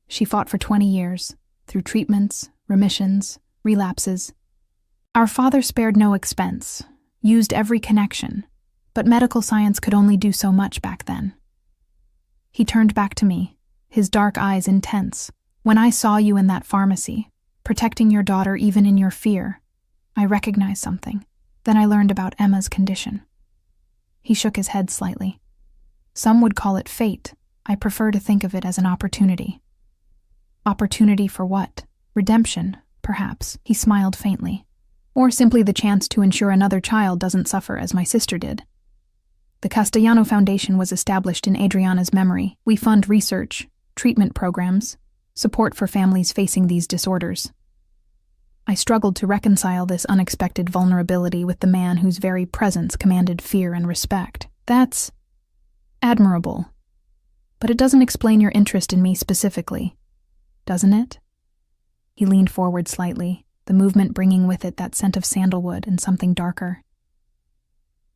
She fought for 20 years, through treatments, remissions, relapses. Our father spared no expense, used every connection, but medical science could only do so much back then. He turned back to me, his dark eyes intense. When I saw you in that pharmacy, protecting your daughter even in your fear, I recognized something. Then I learned about Emma's condition. He shook his head slightly. Some would call it fate. I prefer to think of it as an opportunity. Opportunity for what? Redemption, perhaps. He smiled faintly. Or simply the chance to ensure another child doesn't suffer as my sister did. The Castellano Foundation was established in Adriana's memory. We fund research, treatment programs, support for families facing these disorders. I struggled to reconcile this unexpected vulnerability with the man whose very presence commanded fear and respect. That's admirable. But it doesn't explain your interest in me specifically, doesn't it? He leaned forward slightly, the movement bringing with it that scent of sandalwood and something darker.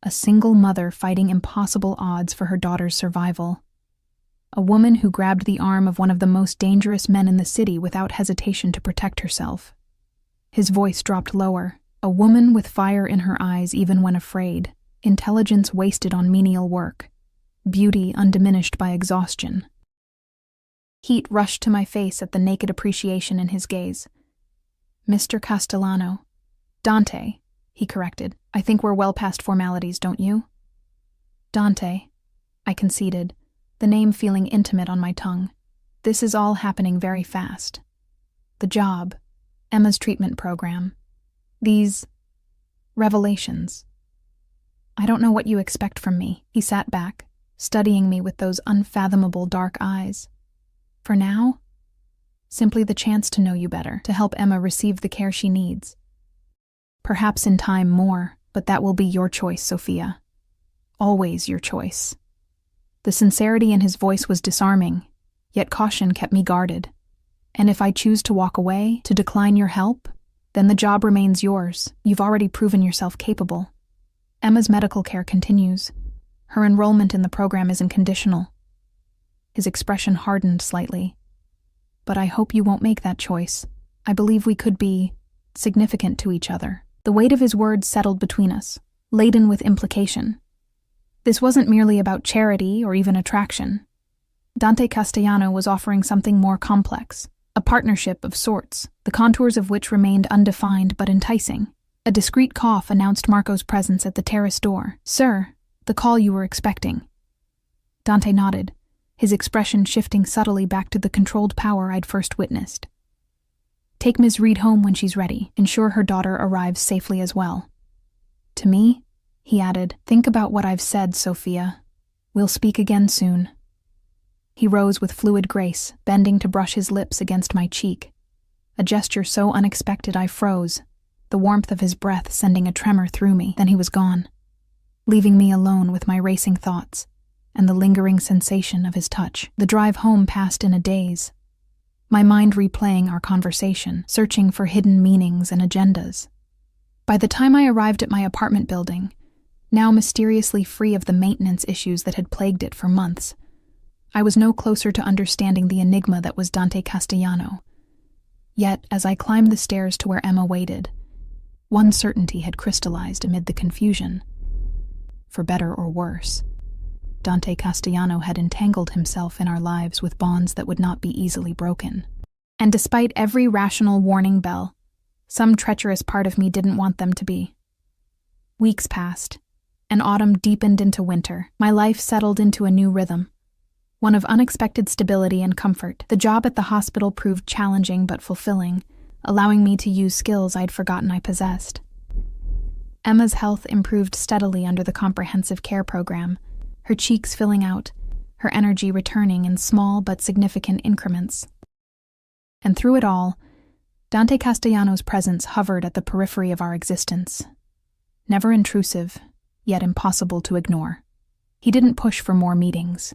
A single mother fighting impossible odds for her daughter's survival. A woman who grabbed the arm of one of the most dangerous men in the city without hesitation to protect herself. His voice dropped lower, a woman with fire in her eyes even when afraid, intelligence wasted on menial work, beauty undiminished by exhaustion. Heat rushed to my face at the naked appreciation in his gaze. Mr. Castellano. Dante, he corrected. I think we're well past formalities, don't you? Dante, I conceded, the name feeling intimate on my tongue. This is all happening very fast. The job, Emma's treatment program, these revelations. I don't know what you expect from me. He sat back, studying me with those unfathomable dark eyes. For now, simply the chance to know you better, to help Emma receive the care she needs. Perhaps in time more, but that will be your choice, Sophia. Always your choice. The sincerity in his voice was disarming, yet caution kept me guarded. And if I choose to walk away, to decline your help, then the job remains yours. You've already proven yourself capable. Emma's medical care continues. Her enrollment in the program isn't conditional. His expression hardened slightly. But I hope you won't make that choice. I believe we could be significant to each other. The weight of his words settled between us, laden with implication. This wasn't merely about charity or even attraction. Dante Castellano was offering something more complex, a partnership of sorts, the contours of which remained undefined but enticing. A discreet cough announced Marco's presence at the terrace door. Sir, the call you were expecting. Dante nodded, his expression shifting subtly back to the controlled power I'd first witnessed. Take Ms. Reed home when she's ready. Ensure her daughter arrives safely as well. To me, he added, "Think about what I've said, Sophia. We'll speak again soon." He rose with fluid grace, bending to brush his lips against my cheek. A gesture so unexpected I froze, the warmth of his breath sending a tremor through me. Then he was gone, leaving me alone with my racing thoughts and the lingering sensation of his touch. The drive home passed in a daze, my mind replaying our conversation, searching for hidden meanings and agendas. By the time I arrived at my apartment building, now mysteriously free of the maintenance issues that had plagued it for months, I was no closer to understanding the enigma that was Dante Castellano. Yet, as I climbed the stairs to where Emma waited, one certainty had crystallized amid the confusion. For better or worse, Dante Castellano had entangled himself in our lives with bonds that would not be easily broken. And despite every rational warning bell, some treacherous part of me didn't want them to be. Weeks passed, and autumn deepened into winter. My life settled into a new rhythm, one of unexpected stability and comfort. The job at the hospital proved challenging but fulfilling, allowing me to use skills I'd forgotten I possessed. Emma's health improved steadily under the comprehensive care program, her cheeks filling out, her energy returning in small but significant increments. And through it all, Dante Castellano's presence hovered at the periphery of our existence. Never intrusive, yet impossible to ignore. He didn't push for more meetings,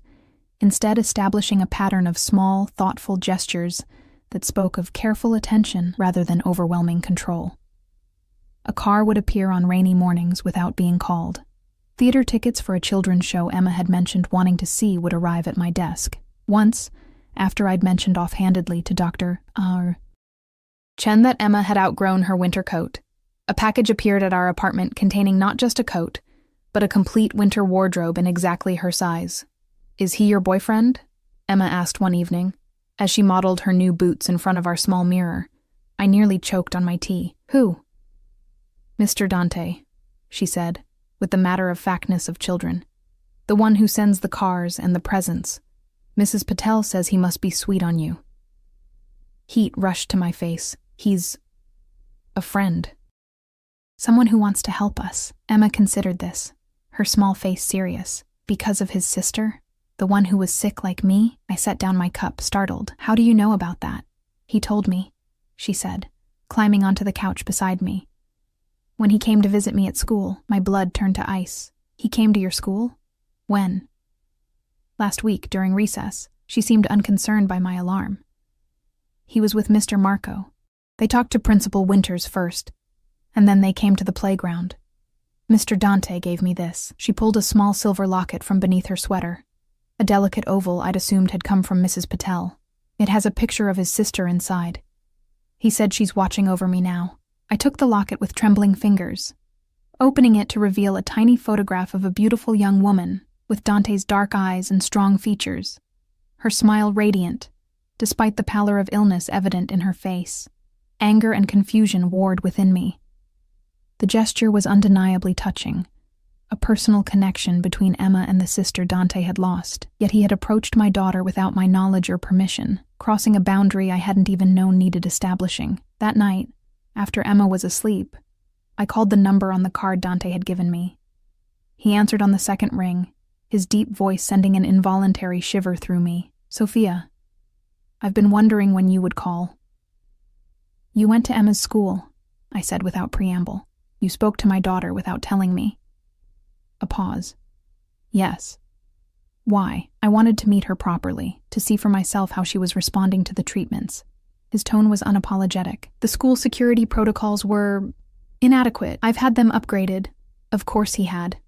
instead establishing a pattern of small, thoughtful gestures that spoke of careful attention rather than overwhelming control. A car would appear on rainy mornings without being called. Theater tickets for a children's show Emma had mentioned wanting to see would arrive at my desk. Once, after I'd mentioned offhandedly to Dr. Chen that Emma had outgrown her winter coat, a package appeared at our apartment containing not just a coat, but a complete winter wardrobe in exactly her size. "Is he your boyfriend?" Emma asked one evening, as she modeled her new boots in front of our small mirror. I nearly choked on my tea. "Who?" "Mr. Dante," she said, with the matter-of-factness of children. "The one who sends the cars and the presents. Mrs. Patel says he must be sweet on you." Heat rushed to my face. "He's a friend. Someone who wants to help us." Emma considered this, her small face serious. "Because of his sister? The one who was sick like me?" I set down my cup, startled. "How do you know about that?" "He told me," she said, climbing onto the couch beside me. "When he came to visit me at school, my blood turned to ice." "He came to your school? When?" "Last week, during recess." She seemed unconcerned by my alarm. "He was with Mr. Marco. They talked to Principal Winters first, and then they came to the playground. Mr. Dante gave me this." She pulled a small silver locket from beneath her sweater, a delicate oval I'd assumed had come from Mrs. Patel. "It has a picture of his sister inside. He said she's watching over me now." I took the locket with trembling fingers, opening it to reveal a tiny photograph of a beautiful young woman with Dante's dark eyes and strong features, her smile radiant, despite the pallor of illness evident in her face. Anger and confusion warred within me. The gesture was undeniably touching, a personal connection between Emma and the sister Dante had lost, yet he had approached my daughter without my knowledge or permission, crossing a boundary I hadn't even known needed establishing. That night, after Emma was asleep, I called the number on the card Dante had given me. He answered on the second ring, his deep voice sending an involuntary shiver through me. "Sophia, I've been wondering when you would call." "You went to Emma's school," I said without preamble. "You spoke to my daughter without telling me." A pause. "Yes." "Why?" "I wanted to meet her properly, to see for myself how she was responding to the treatments." His tone was unapologetic. "The school security protocols were inadequate. I've had them upgraded." Of course he had.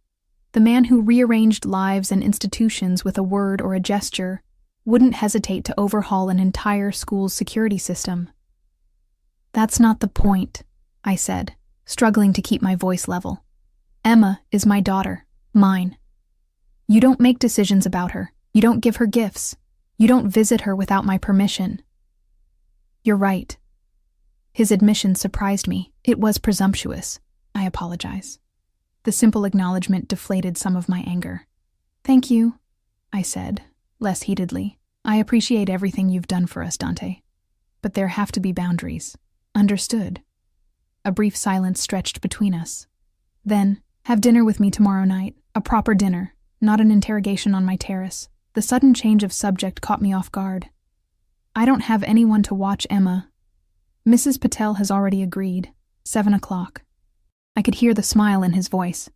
The man who rearranged lives and institutions with a word or a gesture wouldn't hesitate to overhaul an entire school's security system. "That's not the point," I said, struggling to keep my voice level. "Emma is my daughter, mine. You don't make decisions about her. You don't give her gifts. You don't visit her without my permission." "You're right." His admission surprised me. It was presumptuous. "I apologize." The simple acknowledgement deflated some of my anger. "Thank you," I said, less heatedly. "I appreciate everything you've done for us, Dante. But there have to be boundaries." "Understood." A brief silence stretched between us. Then, Have dinner with me tomorrow night. A proper dinner, not an interrogation on my terrace. The sudden change of subject caught me off guard. I don't have anyone to watch Emma. Mrs. Patel has already agreed. 7 o'clock. I could hear the smile in his voice.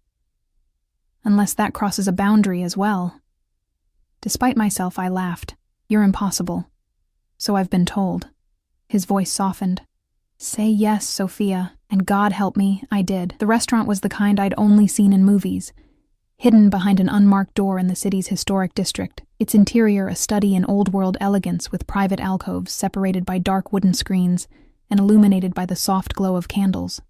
Unless that crosses a boundary as well. Despite myself, I laughed. You're impossible. So I've been told. His voice softened. Say yes, Sophia, and God help me, I did. The restaurant was the kind I'd only seen in movies, hidden behind an unmarked door in the city's historic district, its interior a study in old-world elegance with private alcoves separated by dark wooden screens and illuminated by the soft glow of candles.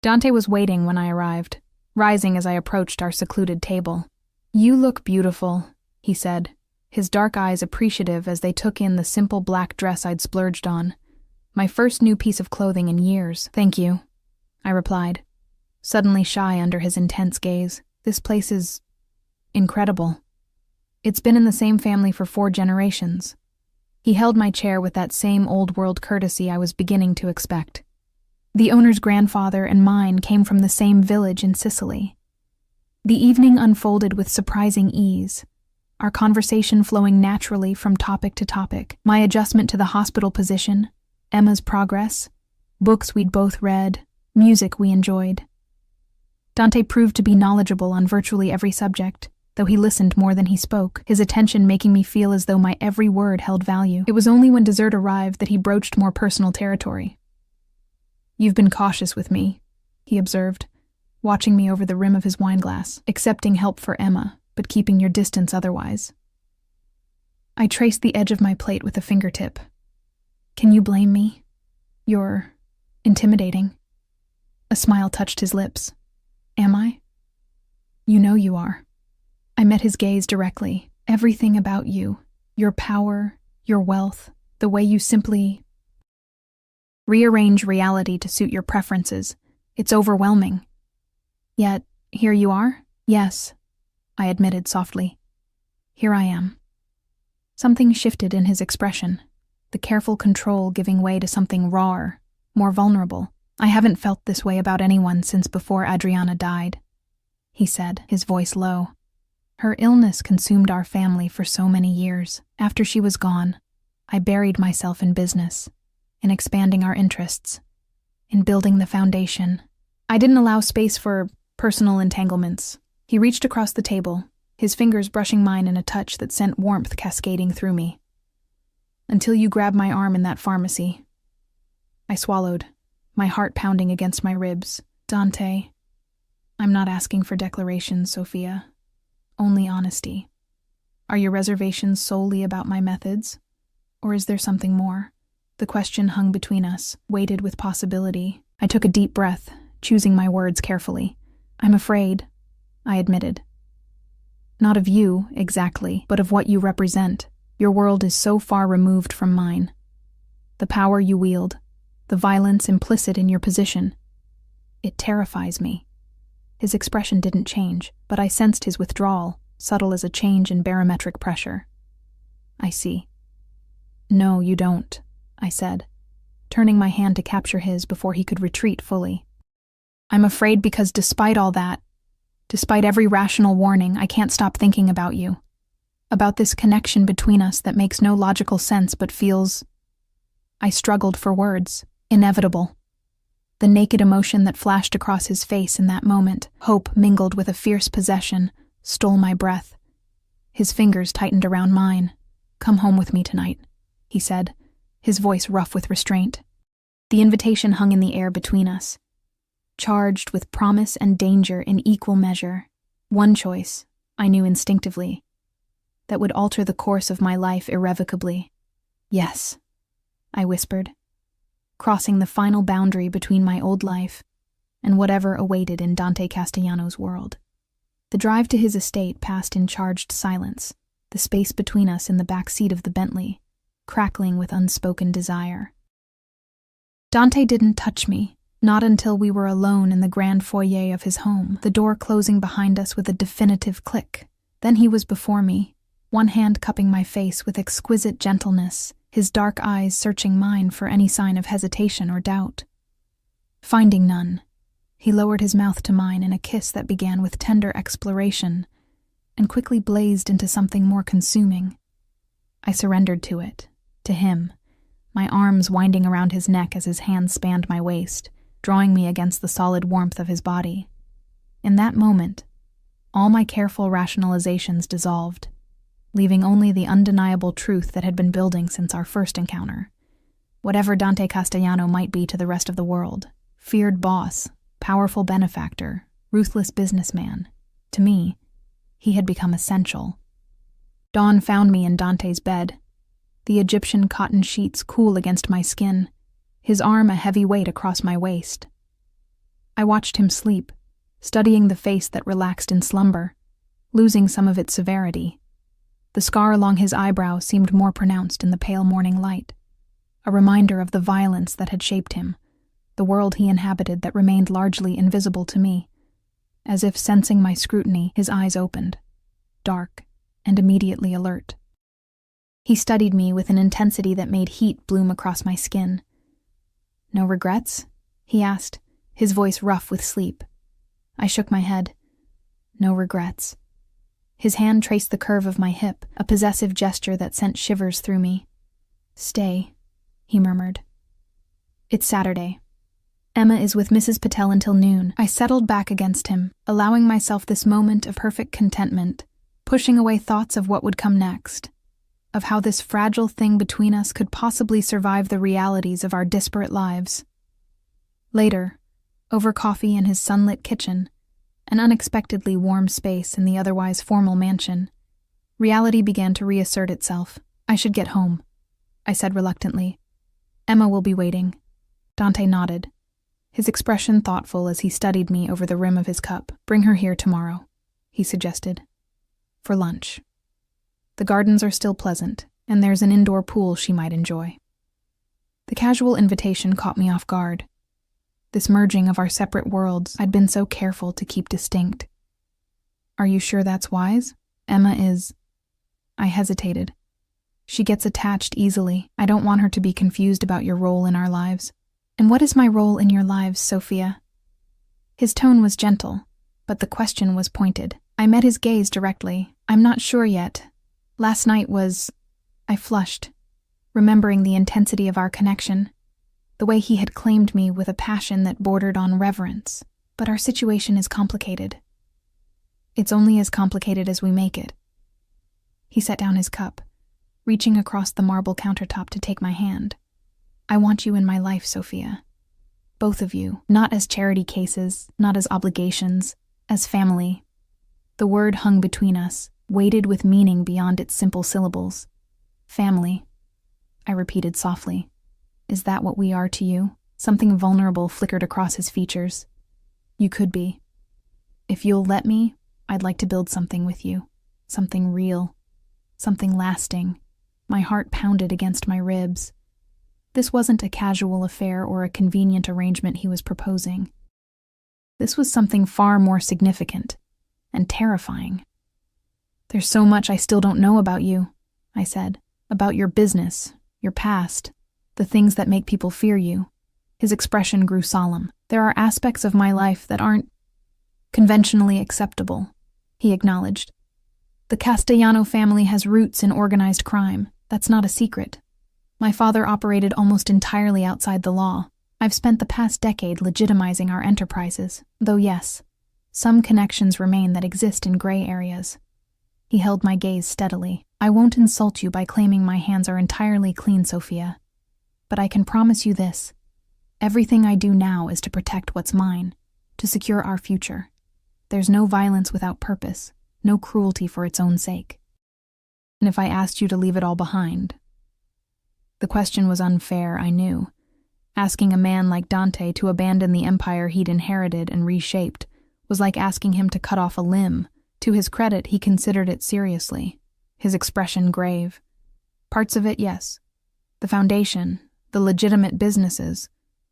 Dante was waiting when I arrived, rising as I approached our secluded table. You look beautiful, he said, his dark eyes appreciative as they took in the simple black dress I'd splurged on. My first new piece of clothing in years. Thank you, I replied, suddenly shy under his intense gaze. This place is incredible. It's been in the same family for 4 generations. He held my chair with that same old-world courtesy I was beginning to expect. The owner's grandfather and mine came from the same village in Sicily. The evening unfolded with surprising ease, our conversation flowing naturally from topic to topic. My adjustment to the hospital position, Emma's progress, books we'd both read, music we enjoyed. Dante proved to be knowledgeable on virtually every subject, though he listened more than he spoke, his attention making me feel as though my every word held value. It was only when dessert arrived that he broached more personal territory. You've been cautious with me, he observed, watching me over the rim of his wineglass, accepting help for Emma, but keeping your distance otherwise. I traced the edge of my plate with a fingertip. Can you blame me? You're intimidating. A smile touched his lips. Am I? You know you are. I met his gaze directly. Everything about you, your power, your wealth, the way you simply rearrange reality to suit your preferences. It's overwhelming. Yet, here you are? Yes, I admitted softly. Here I am. Something shifted in his expression, the careful control giving way to something rawer, more vulnerable. I haven't felt this way about anyone since before Adriana died, he said, his voice low. Her illness consumed our family for so many years. After she was gone, I buried myself in business, in expanding our interests, in building the foundation. I didn't allow space for personal entanglements. He reached across the table, his fingers brushing mine in a touch that sent warmth cascading through me. Until you grabbed my arm in that pharmacy. I swallowed, my heart pounding against my ribs. Dante, I'm not asking for declarations, Sophia. Only honesty. Are your reservations solely about my methods? Or is there something more? The question hung between us, weighted with possibility. I took a deep breath, choosing my words carefully. I'm afraid, I admitted. Not of you, exactly, but of what you represent. Your world is so far removed from mine. The power you wield, the violence implicit in your position. It terrifies me. His expression didn't change, but I sensed his withdrawal, subtle as a change in barometric pressure. I see. No, you don't, I said, turning my hand to capture his before he could retreat fully. I'm afraid because despite all that, despite every rational warning, I can't stop thinking about you. About this connection between us that makes no logical sense but feels... I struggled for words. Inevitable. The naked emotion that flashed across his face in that moment, hope mingled with a fierce possession, stole my breath. His fingers tightened around mine. Come home with me tonight, he said, his voice rough with restraint. The invitation hung in the air between us, charged with promise and danger in equal measure. One choice, I knew instinctively, that would alter the course of my life irrevocably. Yes, I whispered, crossing the final boundary between my old life and whatever awaited in Dante Castellano's world. The drive to his estate passed in charged silence, the space between us in the back seat of the Bentley, crackling with unspoken desire. Dante didn't touch me, not until we were alone in the grand foyer of his home, the door closing behind us with a definitive click. Then he was before me, one hand cupping my face with exquisite gentleness, his dark eyes searching mine for any sign of hesitation or doubt. Finding none, He lowered his mouth to mine in a kiss that began with tender exploration and quickly blazed into something more consuming. I surrendered to it, to him, my arms winding around his neck as his hands spanned my waist, drawing me against the solid warmth of his body. In that moment, all my careful rationalizations dissolved, leaving only the undeniable truth that had been building since our first encounter. Whatever Dante Castellano might be to the rest of the world, feared boss, powerful benefactor, ruthless businessman, to me, he had become essential. Dawn found me in Dante's bed, the Egyptian cotton sheets cool against my skin, his arm a heavy weight across my waist. I watched him sleep, studying the face that relaxed in slumber, losing some of its severity. The scar along his eyebrow seemed more pronounced in the pale morning light, a reminder of the violence that had shaped him, the world he inhabited that remained largely invisible to me. As if sensing my scrutiny, his eyes opened, dark and immediately alert. He studied me with an intensity that made heat bloom across my skin. "No regrets?" he asked, his voice rough with sleep. I shook my head. "No regrets." His hand traced the curve of my hip, a possessive gesture that sent shivers through me. "Stay," he murmured. "It's Saturday. Emma is with Mrs. Patel until noon." I settled back against him, allowing myself this moment of perfect contentment, pushing away thoughts of what would come next, of how this fragile thing between us could possibly survive the realities of our disparate lives. Later, over coffee in his sunlit kitchen, an unexpectedly warm space in the otherwise formal mansion, reality began to reassert itself. "I should get home," I said reluctantly. "Emma will be waiting." Dante nodded, his expression thoughtful as he studied me over the rim of his cup. "Bring her here tomorrow," he suggested. "For lunch. The gardens are still pleasant, and there's an indoor pool she might enjoy." The casual invitation caught me off guard. This merging of our separate worlds I'd been so careful to keep distinct. "Are you sure that's wise? Emma is—" I hesitated. "She gets attached easily. I don't want her to be confused about your role in our lives." "And what is my role in your lives, Sophia?" His tone was gentle, but the question was pointed. I met his gaze directly. "I'm not sure yet. Last night was—" I flushed, remembering the intensity of our connection, the way he had claimed me with a passion that bordered on reverence. "But our situation is complicated." "It's only as complicated as we make it." He set down his cup, reaching across the marble countertop to take my hand. "I want you in my life, Sophia. Both of you, not as charity cases, not as obligations, as family." The word hung between us, weighted with meaning beyond its simple syllables. "Family," I repeated softly. "Is that what we are to you?" Something vulnerable flickered across his features. "You could be. If you'll let me, I'd like to build something with you. Something real. Something lasting." My heart pounded against my ribs. This wasn't a casual affair or a convenient arrangement he was proposing. This was something far more significant and terrifying. "There's so much I still don't know about you," I said. "About your business, your past, the things that make people fear you." His expression grew solemn. "There are aspects of my life that aren't conventionally acceptable," he acknowledged. "The Castellano family has roots in organized crime. That's not a secret. My father operated almost entirely outside the law. I've spent the past decade legitimizing our enterprises, though yes, some connections remain that exist in gray areas." He held my gaze steadily. "I won't insult you by claiming my hands are entirely clean, Sophia. But I can promise you this. Everything I do now is to protect what's mine, to secure our future. There's no violence without purpose, no cruelty for its own sake. And if I asked you to leave it all behind—" The question was unfair, I knew. Asking a man like Dante to abandon the empire he'd inherited and reshaped was like asking him to cut off a limb. To his credit, he considered it seriously, his expression grave. "Parts of it, yes. The foundation, the legitimate businesses,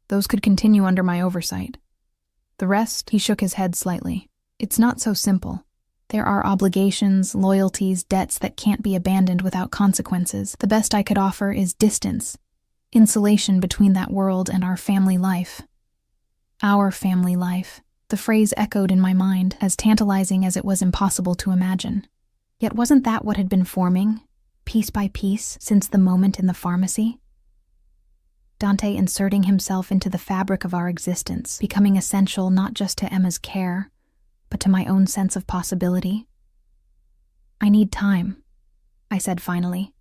those could continue under my oversight. The rest," he shook his head slightly. "It's not so simple. There are obligations, loyalties, debts that can't be abandoned without consequences. The best I could offer is distance, insulation between that world and our family life." Our family life. The phrase echoed in my mind, as tantalizing as it was impossible to imagine. Yet wasn't that what had been forming, piece by piece, since the moment in the pharmacy? Dante inserting himself into the fabric of our existence, becoming essential not just to Emma's care, but to my own sense of possibility. I need time, I said finally,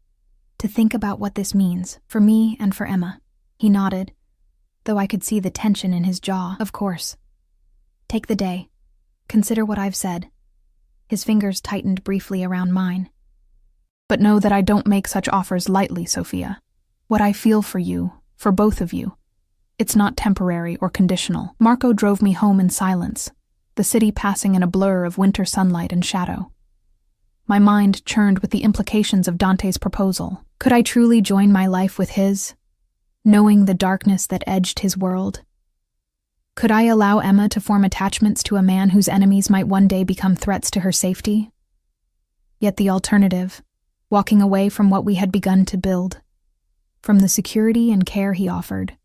to think about what this means, for me and for Emma. He nodded, though I could see the tension in his jaw. Of course. Take the day. Consider what I've said. His fingers tightened briefly around mine. But know that I don't make such offers lightly, Sophia. What I feel for you, for both of you, it's not temporary or conditional. Marco drove me home in silence, the city passing in a blur of winter sunlight and shadow. My mind churned with the implications of Dante's proposal. Could I truly join my life with his, knowing the darkness that edged his world? Could I allow Emma to form attachments to a man whose enemies might one day become threats to her safety? Yet the alternative, walking away from what we had begun to build, from the security and care he offered,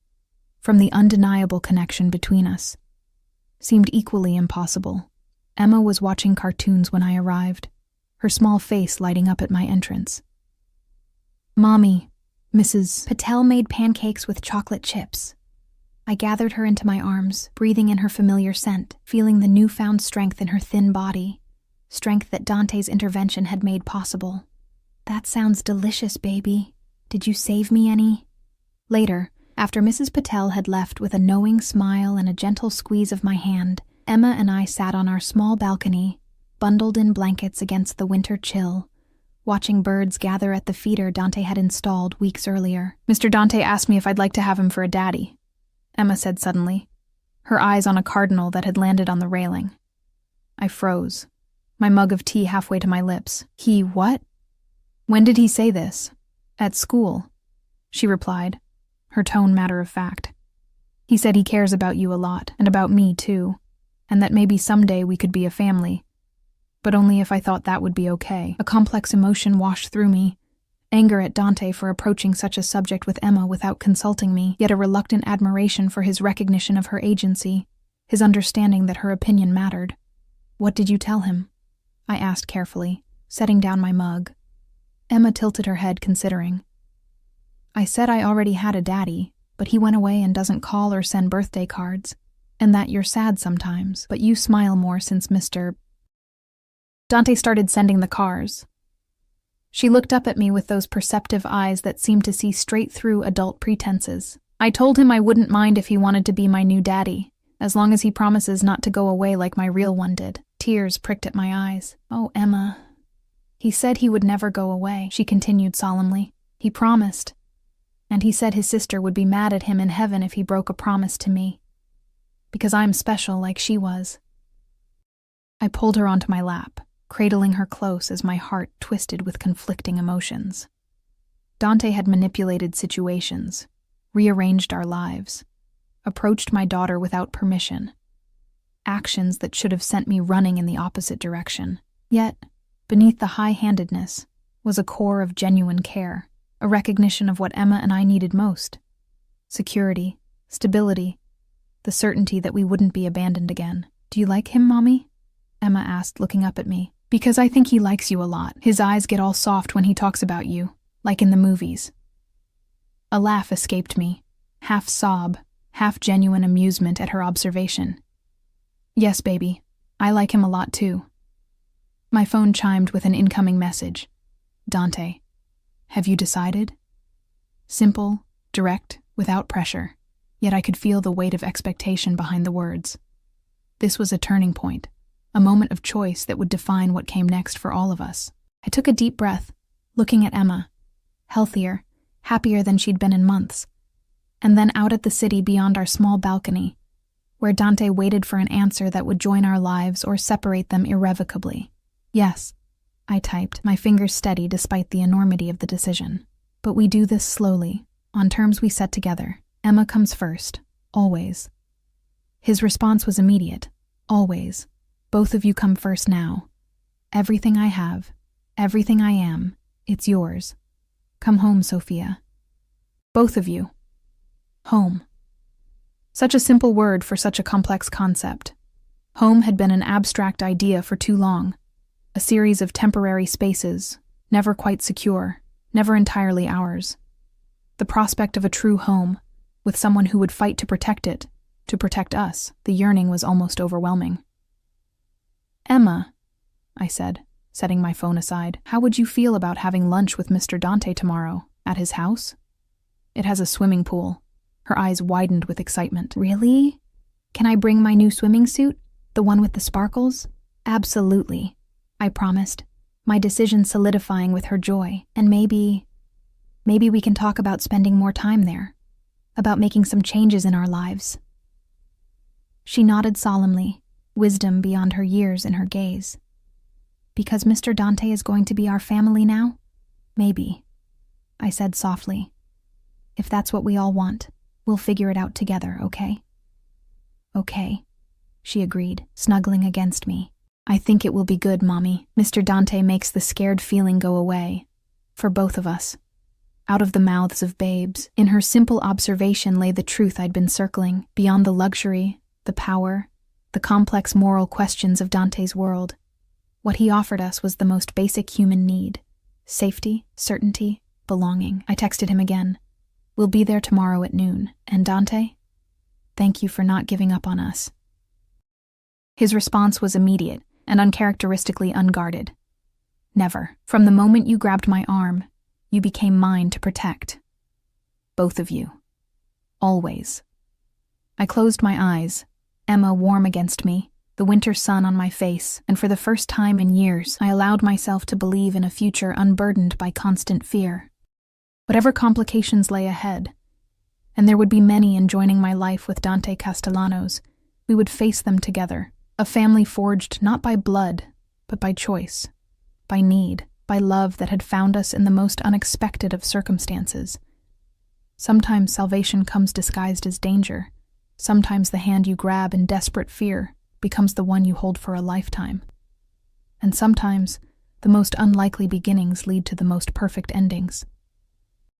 from the undeniable connection between us, seemed equally impossible. Emma was watching cartoons when I arrived, her small face lighting up at my entrance. Mommy, Mrs. Patel made pancakes with chocolate chips. I gathered her into my arms, breathing in her familiar scent, feeling the newfound strength in her thin body, strength that Dante's intervention had made possible. That sounds delicious, baby. Did you save me any? Later, after Mrs. Patel had left with a knowing smile and a gentle squeeze of my hand, Emma and I sat on our small balcony, bundled in blankets against the winter chill, watching birds gather at the feeder Dante had installed weeks earlier. Mr. Dante asked me if I'd like to have him for a daddy, Emma said suddenly, her eyes on a cardinal that had landed on the railing. I froze, my mug of tea halfway to my lips. He what? When did he say this? At school, she replied, her tone matter of fact. He said he cares about you a lot, and about me too, and that maybe someday we could be a family, but only if I thought that would be okay. A complex emotion washed through me, anger at Dante for approaching such a subject with Emma without consulting me, yet a reluctant admiration for his recognition of her agency, his understanding that her opinion mattered. What did you tell him? I asked carefully, setting down my mug. Emma tilted her head, considering. I said I already had a daddy, but he went away and doesn't call or send birthday cards, and that you're sad sometimes, but you smile more since Mr. Dante started sending the cars. She looked up at me with those perceptive eyes that seemed to see straight through adult pretenses. I told him I wouldn't mind if he wanted to be my new daddy, as long as he promises not to go away like my real one did. Tears pricked at my eyes. Oh, Emma. He said he would never go away, she continued solemnly. He promised. And he said his sister would be mad at him in heaven if he broke a promise to me. Because I'm special like she was. I pulled her onto my lap, cradling her close as my heart twisted with conflicting emotions. Dante had manipulated situations, rearranged our lives, approached my daughter without permission. Actions that should have sent me running in the opposite direction. Yet, beneath the high-handedness was a core of genuine care, a recognition of what Emma and I needed most. Security, stability, the certainty that we wouldn't be abandoned again. Do you like him, Mommy? Emma asked, looking up at me. Because I think he likes you a lot. His eyes get all soft when he talks about you, like in the movies. A laugh escaped me, half sob, half genuine amusement at her observation. Yes, baby, I like him a lot too. My phone chimed with an incoming message. Dante, have you decided? Simple, direct, without pressure, yet I could feel the weight of expectation behind the words. This was a turning point, a moment of choice that would define what came next for all of us. I took a deep breath, looking at Emma, healthier, happier than she'd been in months, and then out at the city beyond our small balcony, where Dante waited for an answer that would join our lives or separate them irrevocably. Yes, I typed, my fingers steady despite the enormity of the decision. But we do this slowly, on terms we set together. Emma comes first, always. His response was immediate, always. Both of you come first now. Everything I have, everything I am, it's yours. Come home, Sophia. Both of you. Home. Such a simple word for such a complex concept. Home had been an abstract idea for too long, a series of temporary spaces, never quite secure, never entirely ours. The prospect of a true home, with someone who would fight to protect it, to protect us, the yearning was almost overwhelming. "Emma," I said, setting my phone aside, "how would you feel about having lunch with Mr. Dante tomorrow, at his house? It has a swimming pool." Her eyes widened with excitement. "Really? Can I bring my new swimming suit? The one with the sparkles?" "Absolutely," I promised, my decision solidifying with her joy. "And maybe we can talk about spending more time there, about making some changes in our lives." She nodded solemnly, wisdom beyond her years in her gaze. "Because Mr. Dante is going to be our family now? Maybe," I said softly. "If that's what we all want, we'll figure it out together, okay?" "Okay," she agreed, snuggling against me. "I think it will be good, Mommy. Mr. Dante makes the scared feeling go away. For both of us." Out of the mouths of babes, in her simple observation lay the truth I'd been circling, beyond the luxury, the power, the complex moral questions of Dante's world. What he offered us was the most basic human need: safety, certainty, belonging. I texted him again. "We'll be there tomorrow at noon. And Dante? Thank you for not giving up on us." His response was immediate and uncharacteristically unguarded. "Never. From the moment you grabbed my arm, you became mine to protect. Both of you. Always." I closed my eyes, Emma warm against me, the winter sun on my face, and for the first time in years, I allowed myself to believe in a future unburdened by constant fear. Whatever complications lay ahead, and there would be many in joining my life with Dante Castellanos, we would face them together, a family forged not by blood, but by choice, by need, by love that had found us in the most unexpected of circumstances. Sometimes salvation comes disguised as danger. Sometimes the hand you grab in desperate fear becomes the one you hold for a lifetime. And sometimes the most unlikely beginnings lead to the most perfect endings.